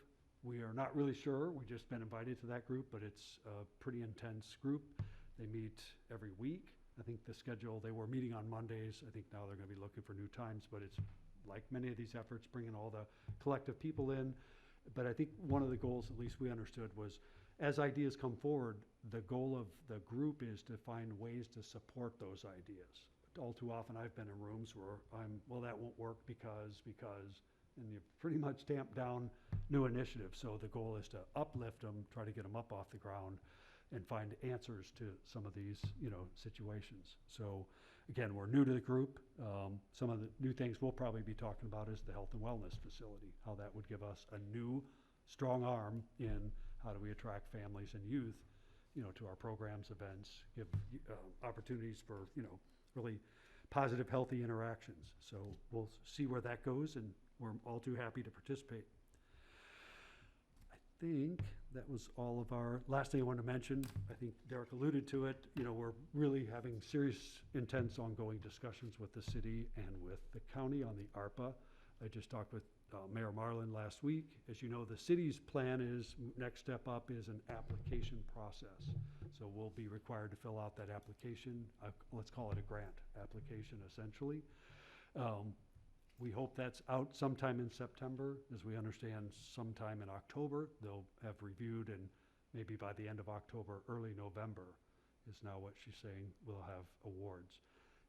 We are not really sure. We've just been invited to that group, but it's a pretty intense group. They meet every week. I think the schedule, they were meeting on Mondays. I think now they're going to be looking for new times, but it's like many of these efforts, bringing all the collective people in. But I think one of the goals, at least we understood, was as ideas come forward, the goal of the group is to find ways to support those ideas. All too often I've been in rooms where well, that won't work because and you've pretty much tamped down new initiatives. So the goal is to uplift them, try to get them up off the ground, and find answers to some of these, situations. So again, we're new to the group. Some of the new things we'll probably be talking about is the health and wellness facility, how that would give us a new strong arm in how do we attract families and youth, to our programs, events, give opportunities for, really positive, healthy interactions. So we'll see where that goes, and we're all too happy to participate. I think that was all of our, last thing I wanted to mention, I think Derek alluded to it, we're really having serious, intense, ongoing discussions with the city and with the county on the ARPA. I just talked with Mayor Marlin last week. As you know, the city's plan is, next step up is an application process. So we'll be required to fill out that application. Let's call it a grant application, essentially. We hope that's out sometime in September. As we understand, sometime in October, they'll have reviewed, and maybe by the end of October, early November is now what she's saying, we'll have awards.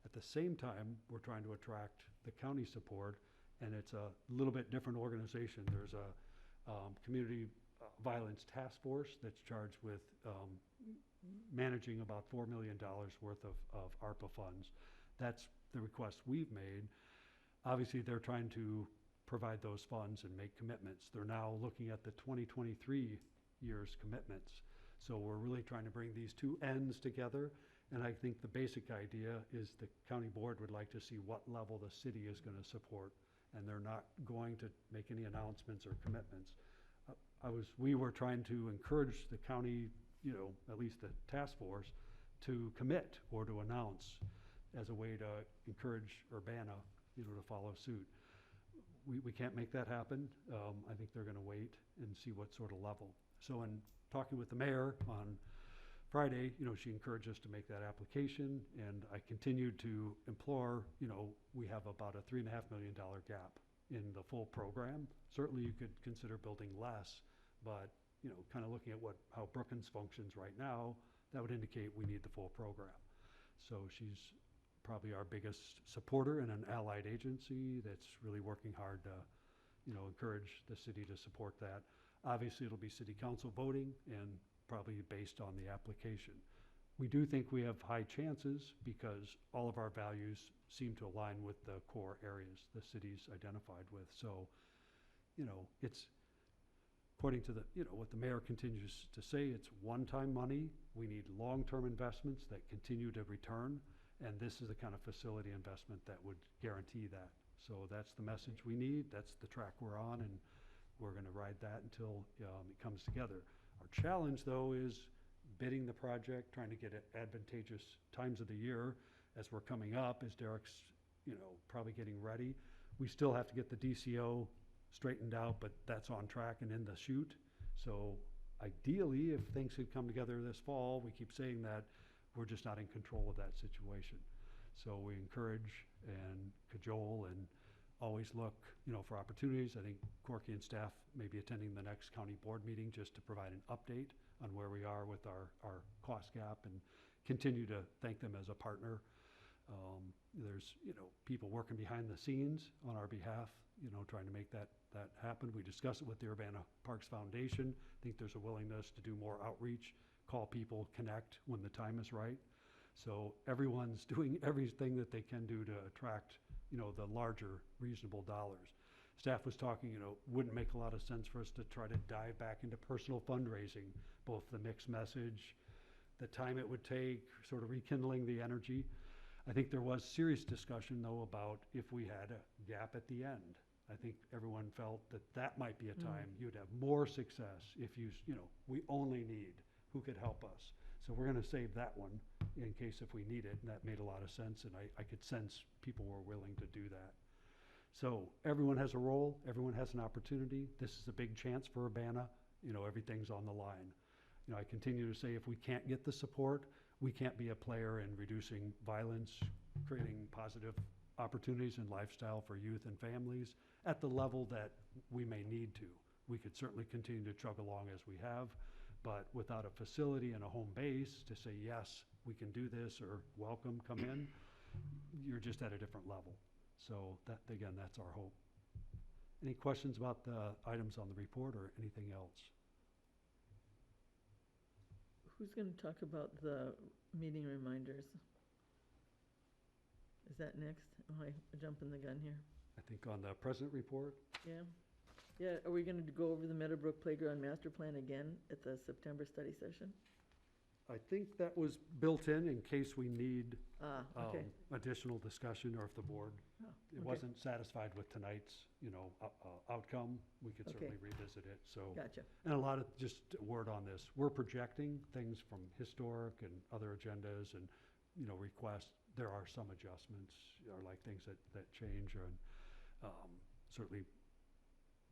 At the same time, we're trying to attract the county support, and it's a little bit different organization. There's a community violence task force that's charged with managing about $4 million worth of ARPA funds. That's the request we've made. Obviously, they're trying to provide those funds and make commitments. They're now looking at the 2023 year's commitments. So we're really trying to bring these two ends together. And I think the basic idea is the county board would like to see what level the city is going to support. And they're not going to make any announcements or commitments. We were trying to encourage the county, at least the task force, to commit or to announce as a way to encourage Urbana, to follow suit. We can't make that happen. I think they're going to wait and see what sort of level. So in talking with the mayor on Friday, she encouraged us to make that application, and I continued to implore, we have about a $3.5 million gap in the full program. Certainly you could consider building less, but, kind of looking at how Brookings functions right now, that would indicate we need the full program. So she's probably our biggest supporter and an allied agency that's really working hard to, encourage the city to support that. Obviously, it'll be city council voting and probably based on the application. We do think we have high chances because all of our values seem to align with the core areas the city's identified with. So, it's according to what the mayor continues to say, it's one-time money. We need long-term investments that continue to return. And this is the kind of facility investment that would guarantee that. So that's the message we need. That's the track we're on, and we're going to ride that until it comes together. Our challenge, though, is bidding the project, trying to get it advantageous times of the year as we're coming up, as Derek's, probably getting ready. We still have to get the DCO straightened out, but that's on track and in the chute. So ideally, if things could come together this fall, we keep saying that, we're just not in control of that situation. So we encourage and cajole and always look, for opportunities. I think Corky and staff may be attending the next county board meeting just to provide an update on where we are with our cost gap and continue to thank them as a partner. There's, people working behind the scenes on our behalf, trying to make that happen. We discuss it with the Urbana Parks Foundation. I think there's a willingness to do more outreach, call people, connect when the time is right. So everyone's doing everything that they can do to attract, the larger reasonable dollars. Staff was talking, wouldn't make a lot of sense for us to try to dive back into personal fundraising, both the mixed message, the time it would take, sort of rekindling the energy. I think there was serious discussion, though, about if we had a gap at the end. I think everyone felt that might be a time you'd have more success if we only need who could help us. So we're going to save that one in case if we need it, and that made a lot of sense, and I could sense people were willing to do that. So everyone has a role, everyone has an opportunity. This is a big chance for Urbana. Everything's on the line. I continue to say if we can't get the support, we can't be a player in reducing violence, creating positive opportunities and lifestyle for youth and families at the level that we may need to. We could certainly continue to chug along as we have, but without a facility and a home base to say, yes, we can do this, or welcome, come in, you're just at a different level. So that, again, that's our hope. Any questions about the items on the report or anything else? Who's gonna talk about the meeting reminders? Is that next? Am I jumping the gun here? I think on the present report, Yeah? Yeah, are we gonna go over the Meadowbrook Playground Master Plan again at the September study session? I think that was built in case we need Ah, okay. additional discussion, or if the board Oh, it okay. wasn't satisfied with tonight's, outcome, we could Okay. certainly revisit it, so. Gotcha. And a lot of, just a word on this, we're projecting things from historic and other agendas and, requests. There are some adjustments, or like things that change, and certainly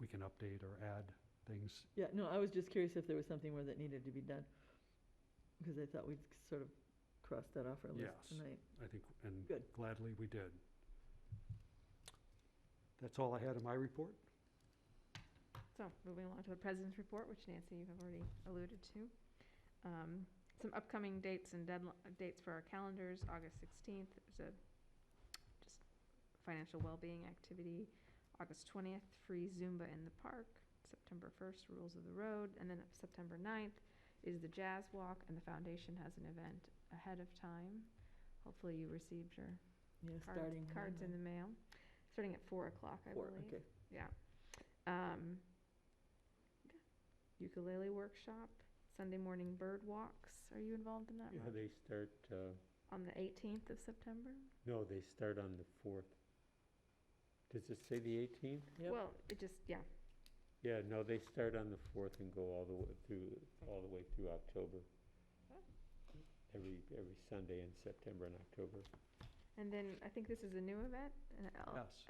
we can update or add things. Yeah, no, I was just curious if there was something more that needed to be done, because I thought we'd sort of crossed that off our list Yes. tonight. I think, and Good. gladly we did. That's all I had in my report. So, moving along to the president's report, which Nancy, you have already alluded to. Some upcoming dates and dates for our calendars. August 16th is a just financial well-being activity. August 20th, free Zumba in the park. September 1st, rules of the road. And then September 9th is the jazz walk, and the foundation has an event ahead of time. Hopefully you received your Yeah, starting. cards in the mail. Starting at 4 o'clock, I believe. Okay. Yeah. Ukulele workshop, Sunday morning bird walks. Are you involved in that? Yeah, Roger? they start, On the 18th of September? no, they start on the 4th. Does it say the 18th? Yep. Well, it just, yeah. Yeah, no, they start on the 4th and go all the way through October. Every Sunday in September and October. And then I think this is a new event, an Yes.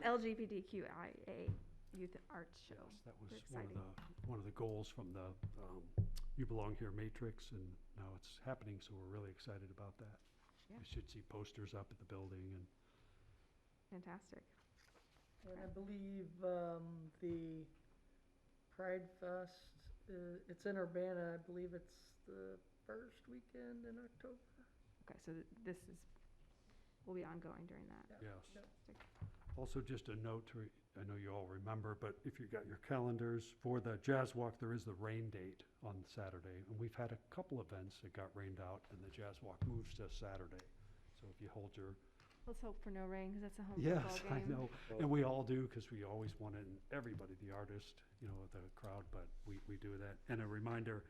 LGBTQIA Youth Arts Show. Yes, that was Very one of the goals from the You Belong Here matrix, and now it's happening, so we're really excited about that. Yeah. We should see posters up at the building, and Fantastic. And I believe the Pride Fest, it's in Urbana. I believe it's the first weekend in October. Okay, so this will be ongoing during that. yes. Fantastic. Also, just a note I know you all remember, but if you got your calendars, for the Jazz Walk, there is the rain date on Saturday. And we've had a couple events that got rained out, and the Jazz Walk moves to Saturday. So if you hold your, Let's hope for no rain, because that's a home yes, football I game. know, and we all do, because we always want it, and everybody, the artist, the crowd, but we do that. And a reminder,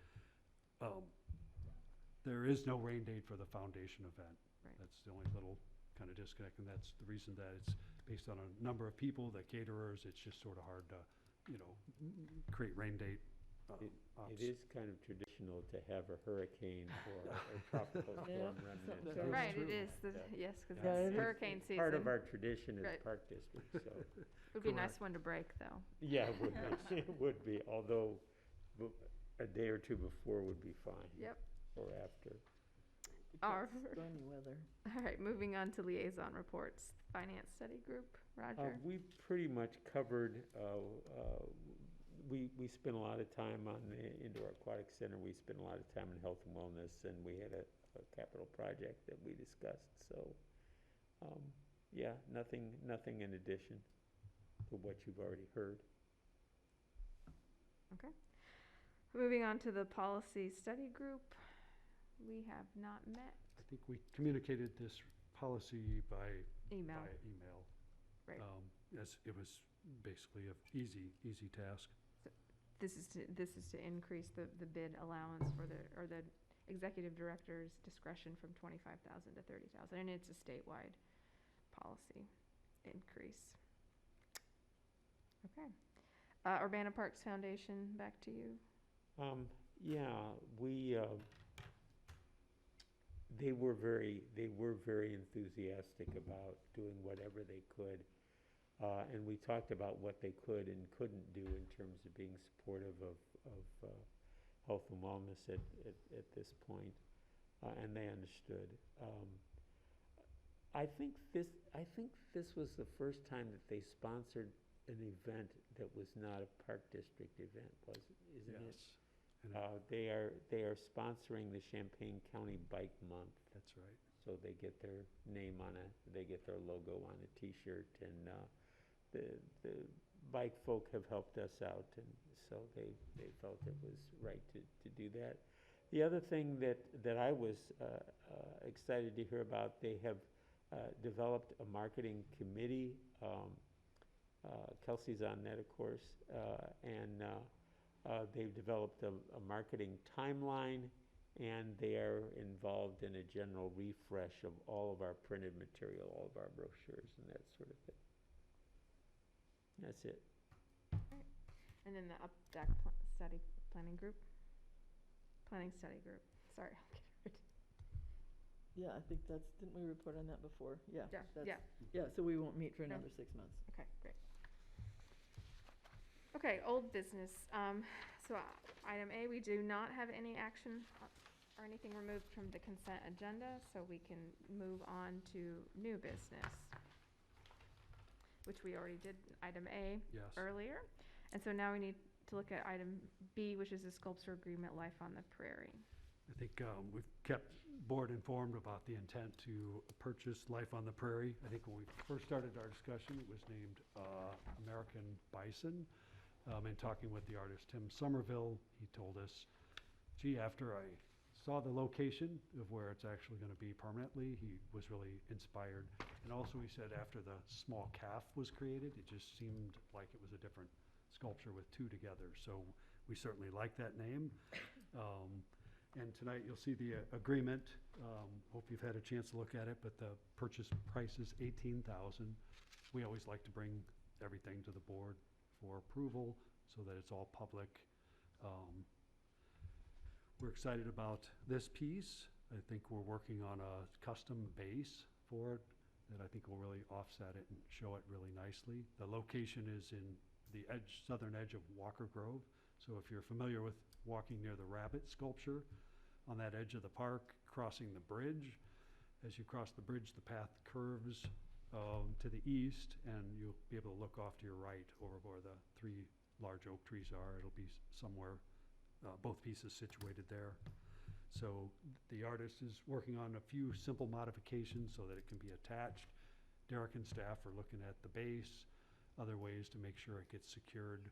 there is no rain date for the foundation event. Right. That's the only little kind of disconnect, and that's the reason that it's based on a number of people, the caterers. It's just sort of hard to, create rain date. It is kind of traditional to have a hurricane or a tropical storm run in. That so is Right, true. it is, yes, because Yeah, it it's is. hurricane season. Part of our tradition as Right. Park District, so. It would be a nice one to break, though. Yeah, it would be, it would be, although a day or two before would be fine. Yep. Or after. All Stormy weather. right, moving on to liaison reports. Finance Study Group, Roger. We pretty much covered, we spent a lot of time on the Indoor Aquatic Center, we spent a lot of time in health and wellness, and we had a capital project that we discussed, so, yeah, nothing in addition to what you've already heard. Okay. Moving on to the Policy Study Group. We have not met. I think we communicated this policy by Email. email. Right. As it was basically a easy task. This is to increase the bid allowance for the executive director's discretion from 25,000 to 30,000, and it's a statewide policy increase. Okay. Urbana Parks Foundation, back to you. Yeah, they were very enthusiastic about doing whatever they could. And we talked about what they could and couldn't do in terms of being supportive of health and wellness at this point, and they understood. I think this was the first time that they sponsored an event that was not a Park District event, isn't it? Yes. And They are sponsoring the Champaign County Bike Month. that's right. So they get their name on they get their logo on a T-shirt, and the bike folk have helped us out, and so they felt it was right to do that. The other thing that I was excited to hear about, they have developed a marketing committee. Kelsey's on that, of course, and they've developed a marketing timeline, and they are involved in a general refresh of all of our printed material, all of our brochures and that sort of thing. That's it. And then the UpDeck planning study group. Sorry, I'll get it. Yeah, I think didn't we report on that before? Yeah. Yeah, that's- yeah. Yeah, so we won't meet for No. another 6 months. Okay, great. Okay, old business. So item A, we do not have any action or anything removed from the consent agenda, so we can move on to new business, which we already did item A Yes. earlier. And so now we need to look at item B, which is the sculpture agreement, Life on the Prairie. I think we've kept board informed about the intent to purchase Life on the Prairie. I think when we first started our discussion, it was named American Bison. And talking with the artist Tim Somerville, he told us, gee, after I saw the location of where it's actually going to be permanently, he was really inspired. And also he said after the small calf was created, it just seemed like it was a different sculpture with two together. So we certainly like that name. And tonight you'll see the agreement. Hope you've had a chance to look at it, but the purchase price is $18,000. We always like to bring everything to the board for approval so that it's all public. We're excited about this piece. I think we're working on a custom base for it that I think will really offset it and show it really nicely. The location is in the southern edge of Walker Grove. So if you're familiar with walking near the rabbit sculpture on that edge of the park, crossing the bridge, as you cross the bridge, the path curves to the east, and you'll be able to look off to your right over where the three large oak trees are. It'll be somewhere, both pieces situated there. So the artist is working on a few simple modifications so that it can be attached. Derek and staff are looking at the base, other ways to make sure it gets secured,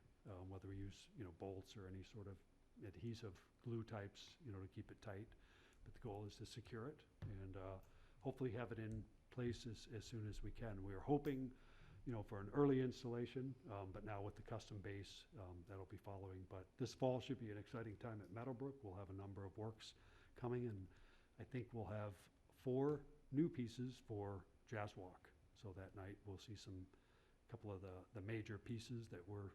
whether we use bolts or any sort of adhesive glue types, to keep it tight. But the goal is to secure it and hopefully have it in place as soon as we can. We are hoping, for an early installation, but now with the custom base, that'll be following. But this fall should be an exciting time at Meadowbrook. We'll have a number of works coming, and I think we'll have 4 new pieces for Jazz Walk. So that night we'll see couple of the major pieces that we're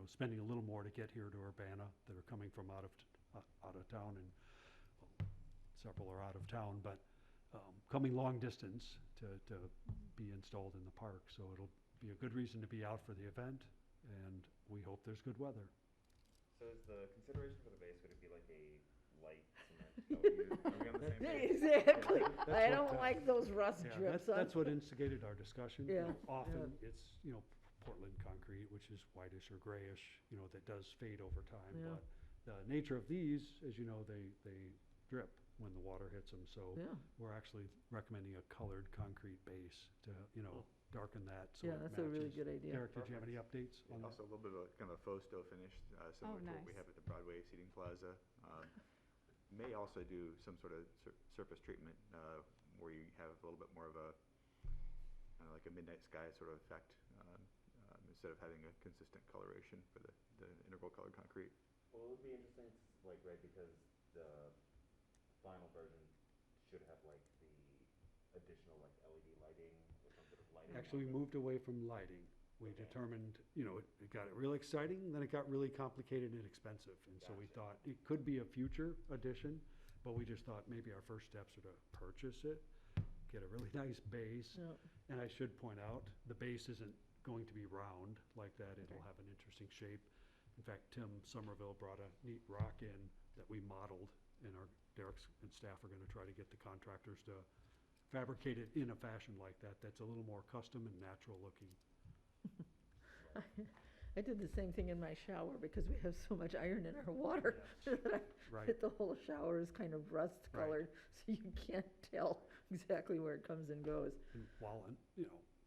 spending a little more to get here to Urbana that are coming from out of town, and several are out of town, but coming long distance to be installed in the park. So it'll be a good reason to be out for the event, and we hope there's good weather. So is the consideration for the base, would it be like a light cement? Are we on the same page? Exactly. That's I what don't the- like those rust Yeah, drips. that's what instigated our discussion. Yeah, Often it's, Portland concrete, which is whitish or grayish, that does fade over time. Yeah. But the nature of these, as you know, they drip when the water hits them. So Yeah, we're actually recommending a colored concrete base to, darken that so yeah, it that's a really matches. good idea. Derek, did you have any updates on that? Also a little bit of a kind of a faux stove finish, similar to what we nice. have at the Broadway Seating Plaza. May also do some sort of surface treatment where you have a little bit more of a kind of like a midnight sky sort of effect instead of having a consistent coloration for the integral colored concrete. Well, it would be interesting, right, because the final version should have like the additional like LED lighting or some sort of lighting. Actually, we moved away from lighting. We determined, it got real exciting, then it got really complicated and expensive. And so we thought it could be a future addition, but we just thought maybe our first steps are to purchase it, get a really nice base. Yeah. And I should point out, the base isn't going to be round like that. It'll have an interesting shape. In fact, Tim Somerville brought a neat rock in that we modeled, and Derek's and staff are going to try to get the contractors to fabricate it in a fashion like that that's a little more custom and natural looking. I did the same thing in my shower because we have so much iron in our water. Right. The whole shower is kind of rust colored, so you can't tell exactly where it comes and goes. And while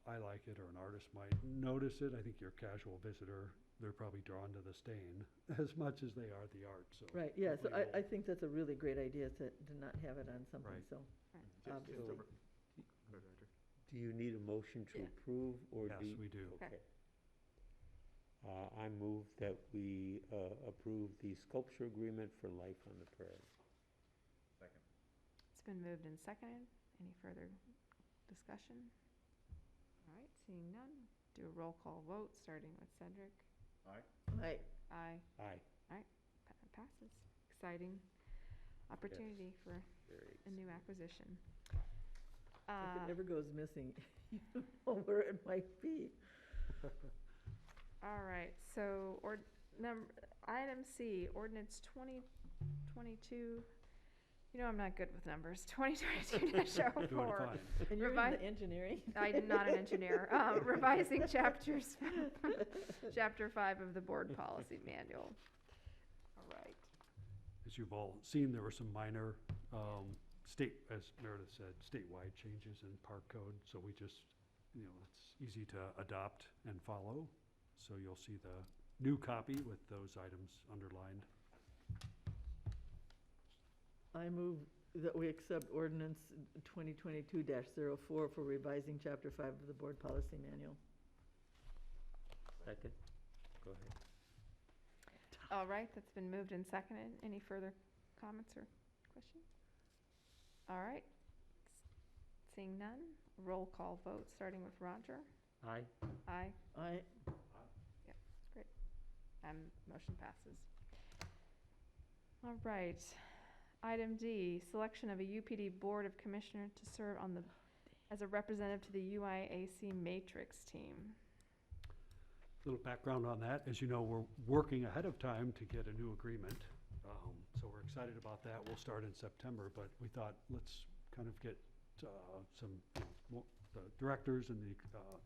I like it, or an artist might notice it. I think your casual visitor, they're probably drawn to the stain as much as they are the art, so. Right, yeah, so hopefully I we'll- think that's a really great idea to not have it on something, Right. so. Just Obviously. over- Go ahead, Roger. Do you need a motion to Yeah. approve, or do? Yes, we do. Okay. I move that we approve the sculpture agreement for Life on the Prairie. Second. It's been moved and seconded. Any further discussion? All right, seeing none, do a roll call vote, starting with Cedric. Aye. Right, Aye. Aye. Passes. Exciting opportunity for Very a new acquisition. if it ever goes missing, you know where it might be. All right, so item C, ordinance 2022, you know I'm not good with numbers, 2022-04. Doing fine. And you're Revi- into engineering? I'm not an engineer. Revising Chapter 5 of the Board Policy Manual. All right. As you've all seen, there were some minor, as Meredith said, statewide changes in park code. So we just, it's easy to adopt and follow. So you'll see the new copy with those items underlined. I move that we accept ordinance 2022-04 for revising Chapter 5 of the Board Policy Manual. Second. Go ahead. All right, that's been moved and seconded. Any further comments or questions? All right. Seeing none, roll call vote, starting with Roger. Aye. Aye. I, Great. Motion passes. All right. Item D, selection of a UPD Board of Commissioners to serve as a representative to the UIAC Matrix team. Little background on that. As you know, we're working ahead of time to get a new agreement. So we're excited about that. We'll start in September, but we thought let's kind of get some, the directors and the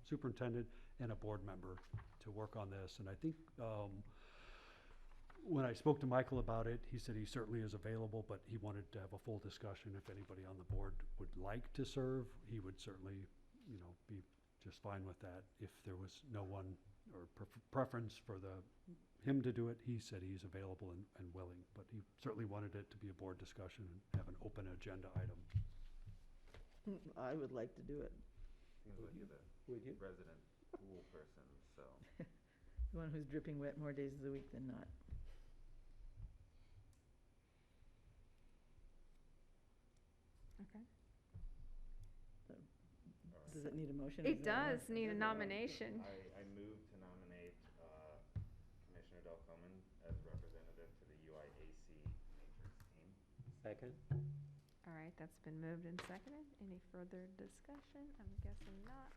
superintendent and a board member to work on this. And I think when I spoke to Michael about it, he said he certainly is available, but he wanted to have a full discussion. If anybody on the board would like to serve, he would certainly, be just fine with that. If there was no one or preference for him to do it, he said he's available and willing, but he certainly wanted it to be a board discussion and have an open agenda item. I would like to do it. Seems like you're Would you? the resident pool person, so. The one who's dripping wet more days of the week than not. Okay. Does it need a motion? It Is that does need a nomination. I move to nominate Commissioner Delcomen as representative to the UIAC Matrix team. Second. All right, that's been moved and seconded. Any further discussion? I'm guessing not.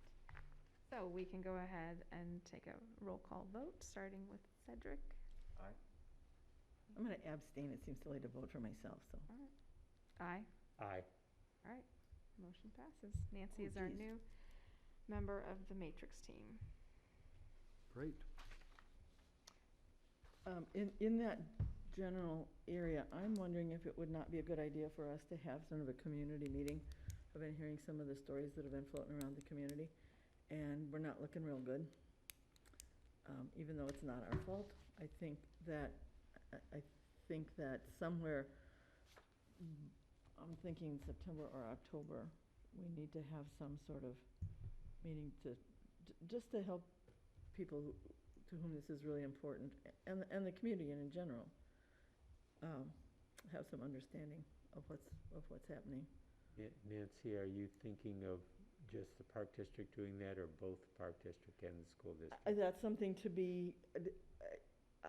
So we can go ahead and take a roll call vote, starting with Cedric. Aye. I'm going to abstain. It seems silly to vote for myself, so. Aye. Aye. All right, motion passes. Nancy Oh, is our geez. new member of the Matrix team. Great. In that general area, I'm wondering if it would not be a good idea for us to have sort of a community meeting. I've been hearing some of the stories that have been floating around the community, and we're not looking real good. Even though it's not our fault, I think that somewhere, I'm thinking September or October, we need to have some sort of meeting just to help people to whom this is really important, and the community in general, have some understanding of what's happening. Nancy, are you thinking of just the Park District doing that, or both the Park District and the school district? That's something to be,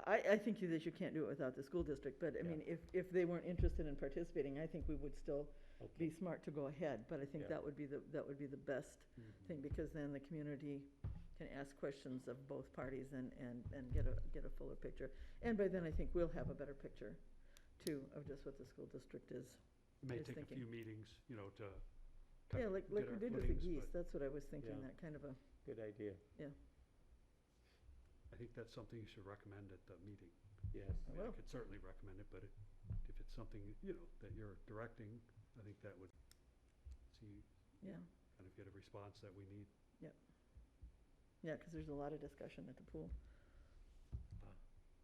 I think that you can't do it without the school district, but I Yeah. mean, if they weren't interested in participating, I think we would still be Okay. smart to go ahead, but I think Yeah. that would be the best thing, because then the community can ask questions of both parties and get a fuller picture. And by then, I think we'll have a better picture, too, of just what the school district is. It may Just take a thinking. few meetings, to Yeah, kind of like get we our did with the footings, geese, but that's what I was thinking, Yeah. that kind of a, Good idea. I think that's something you should recommend at the meeting. Yes. I mean, I Well. could certainly recommend it, but if it's something, that you're directing, I think that would yeah. kind of get a response that we need. Yeah, because there's a lot of discussion at the pool.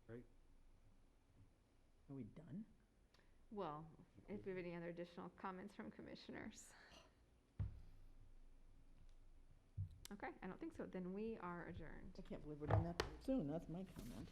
Great. Are we done? Well, if you have any other additional comments from commissioners. Okay, I don't think so. Then we are adjourned. I can't believe we're done that soon. That's my comment.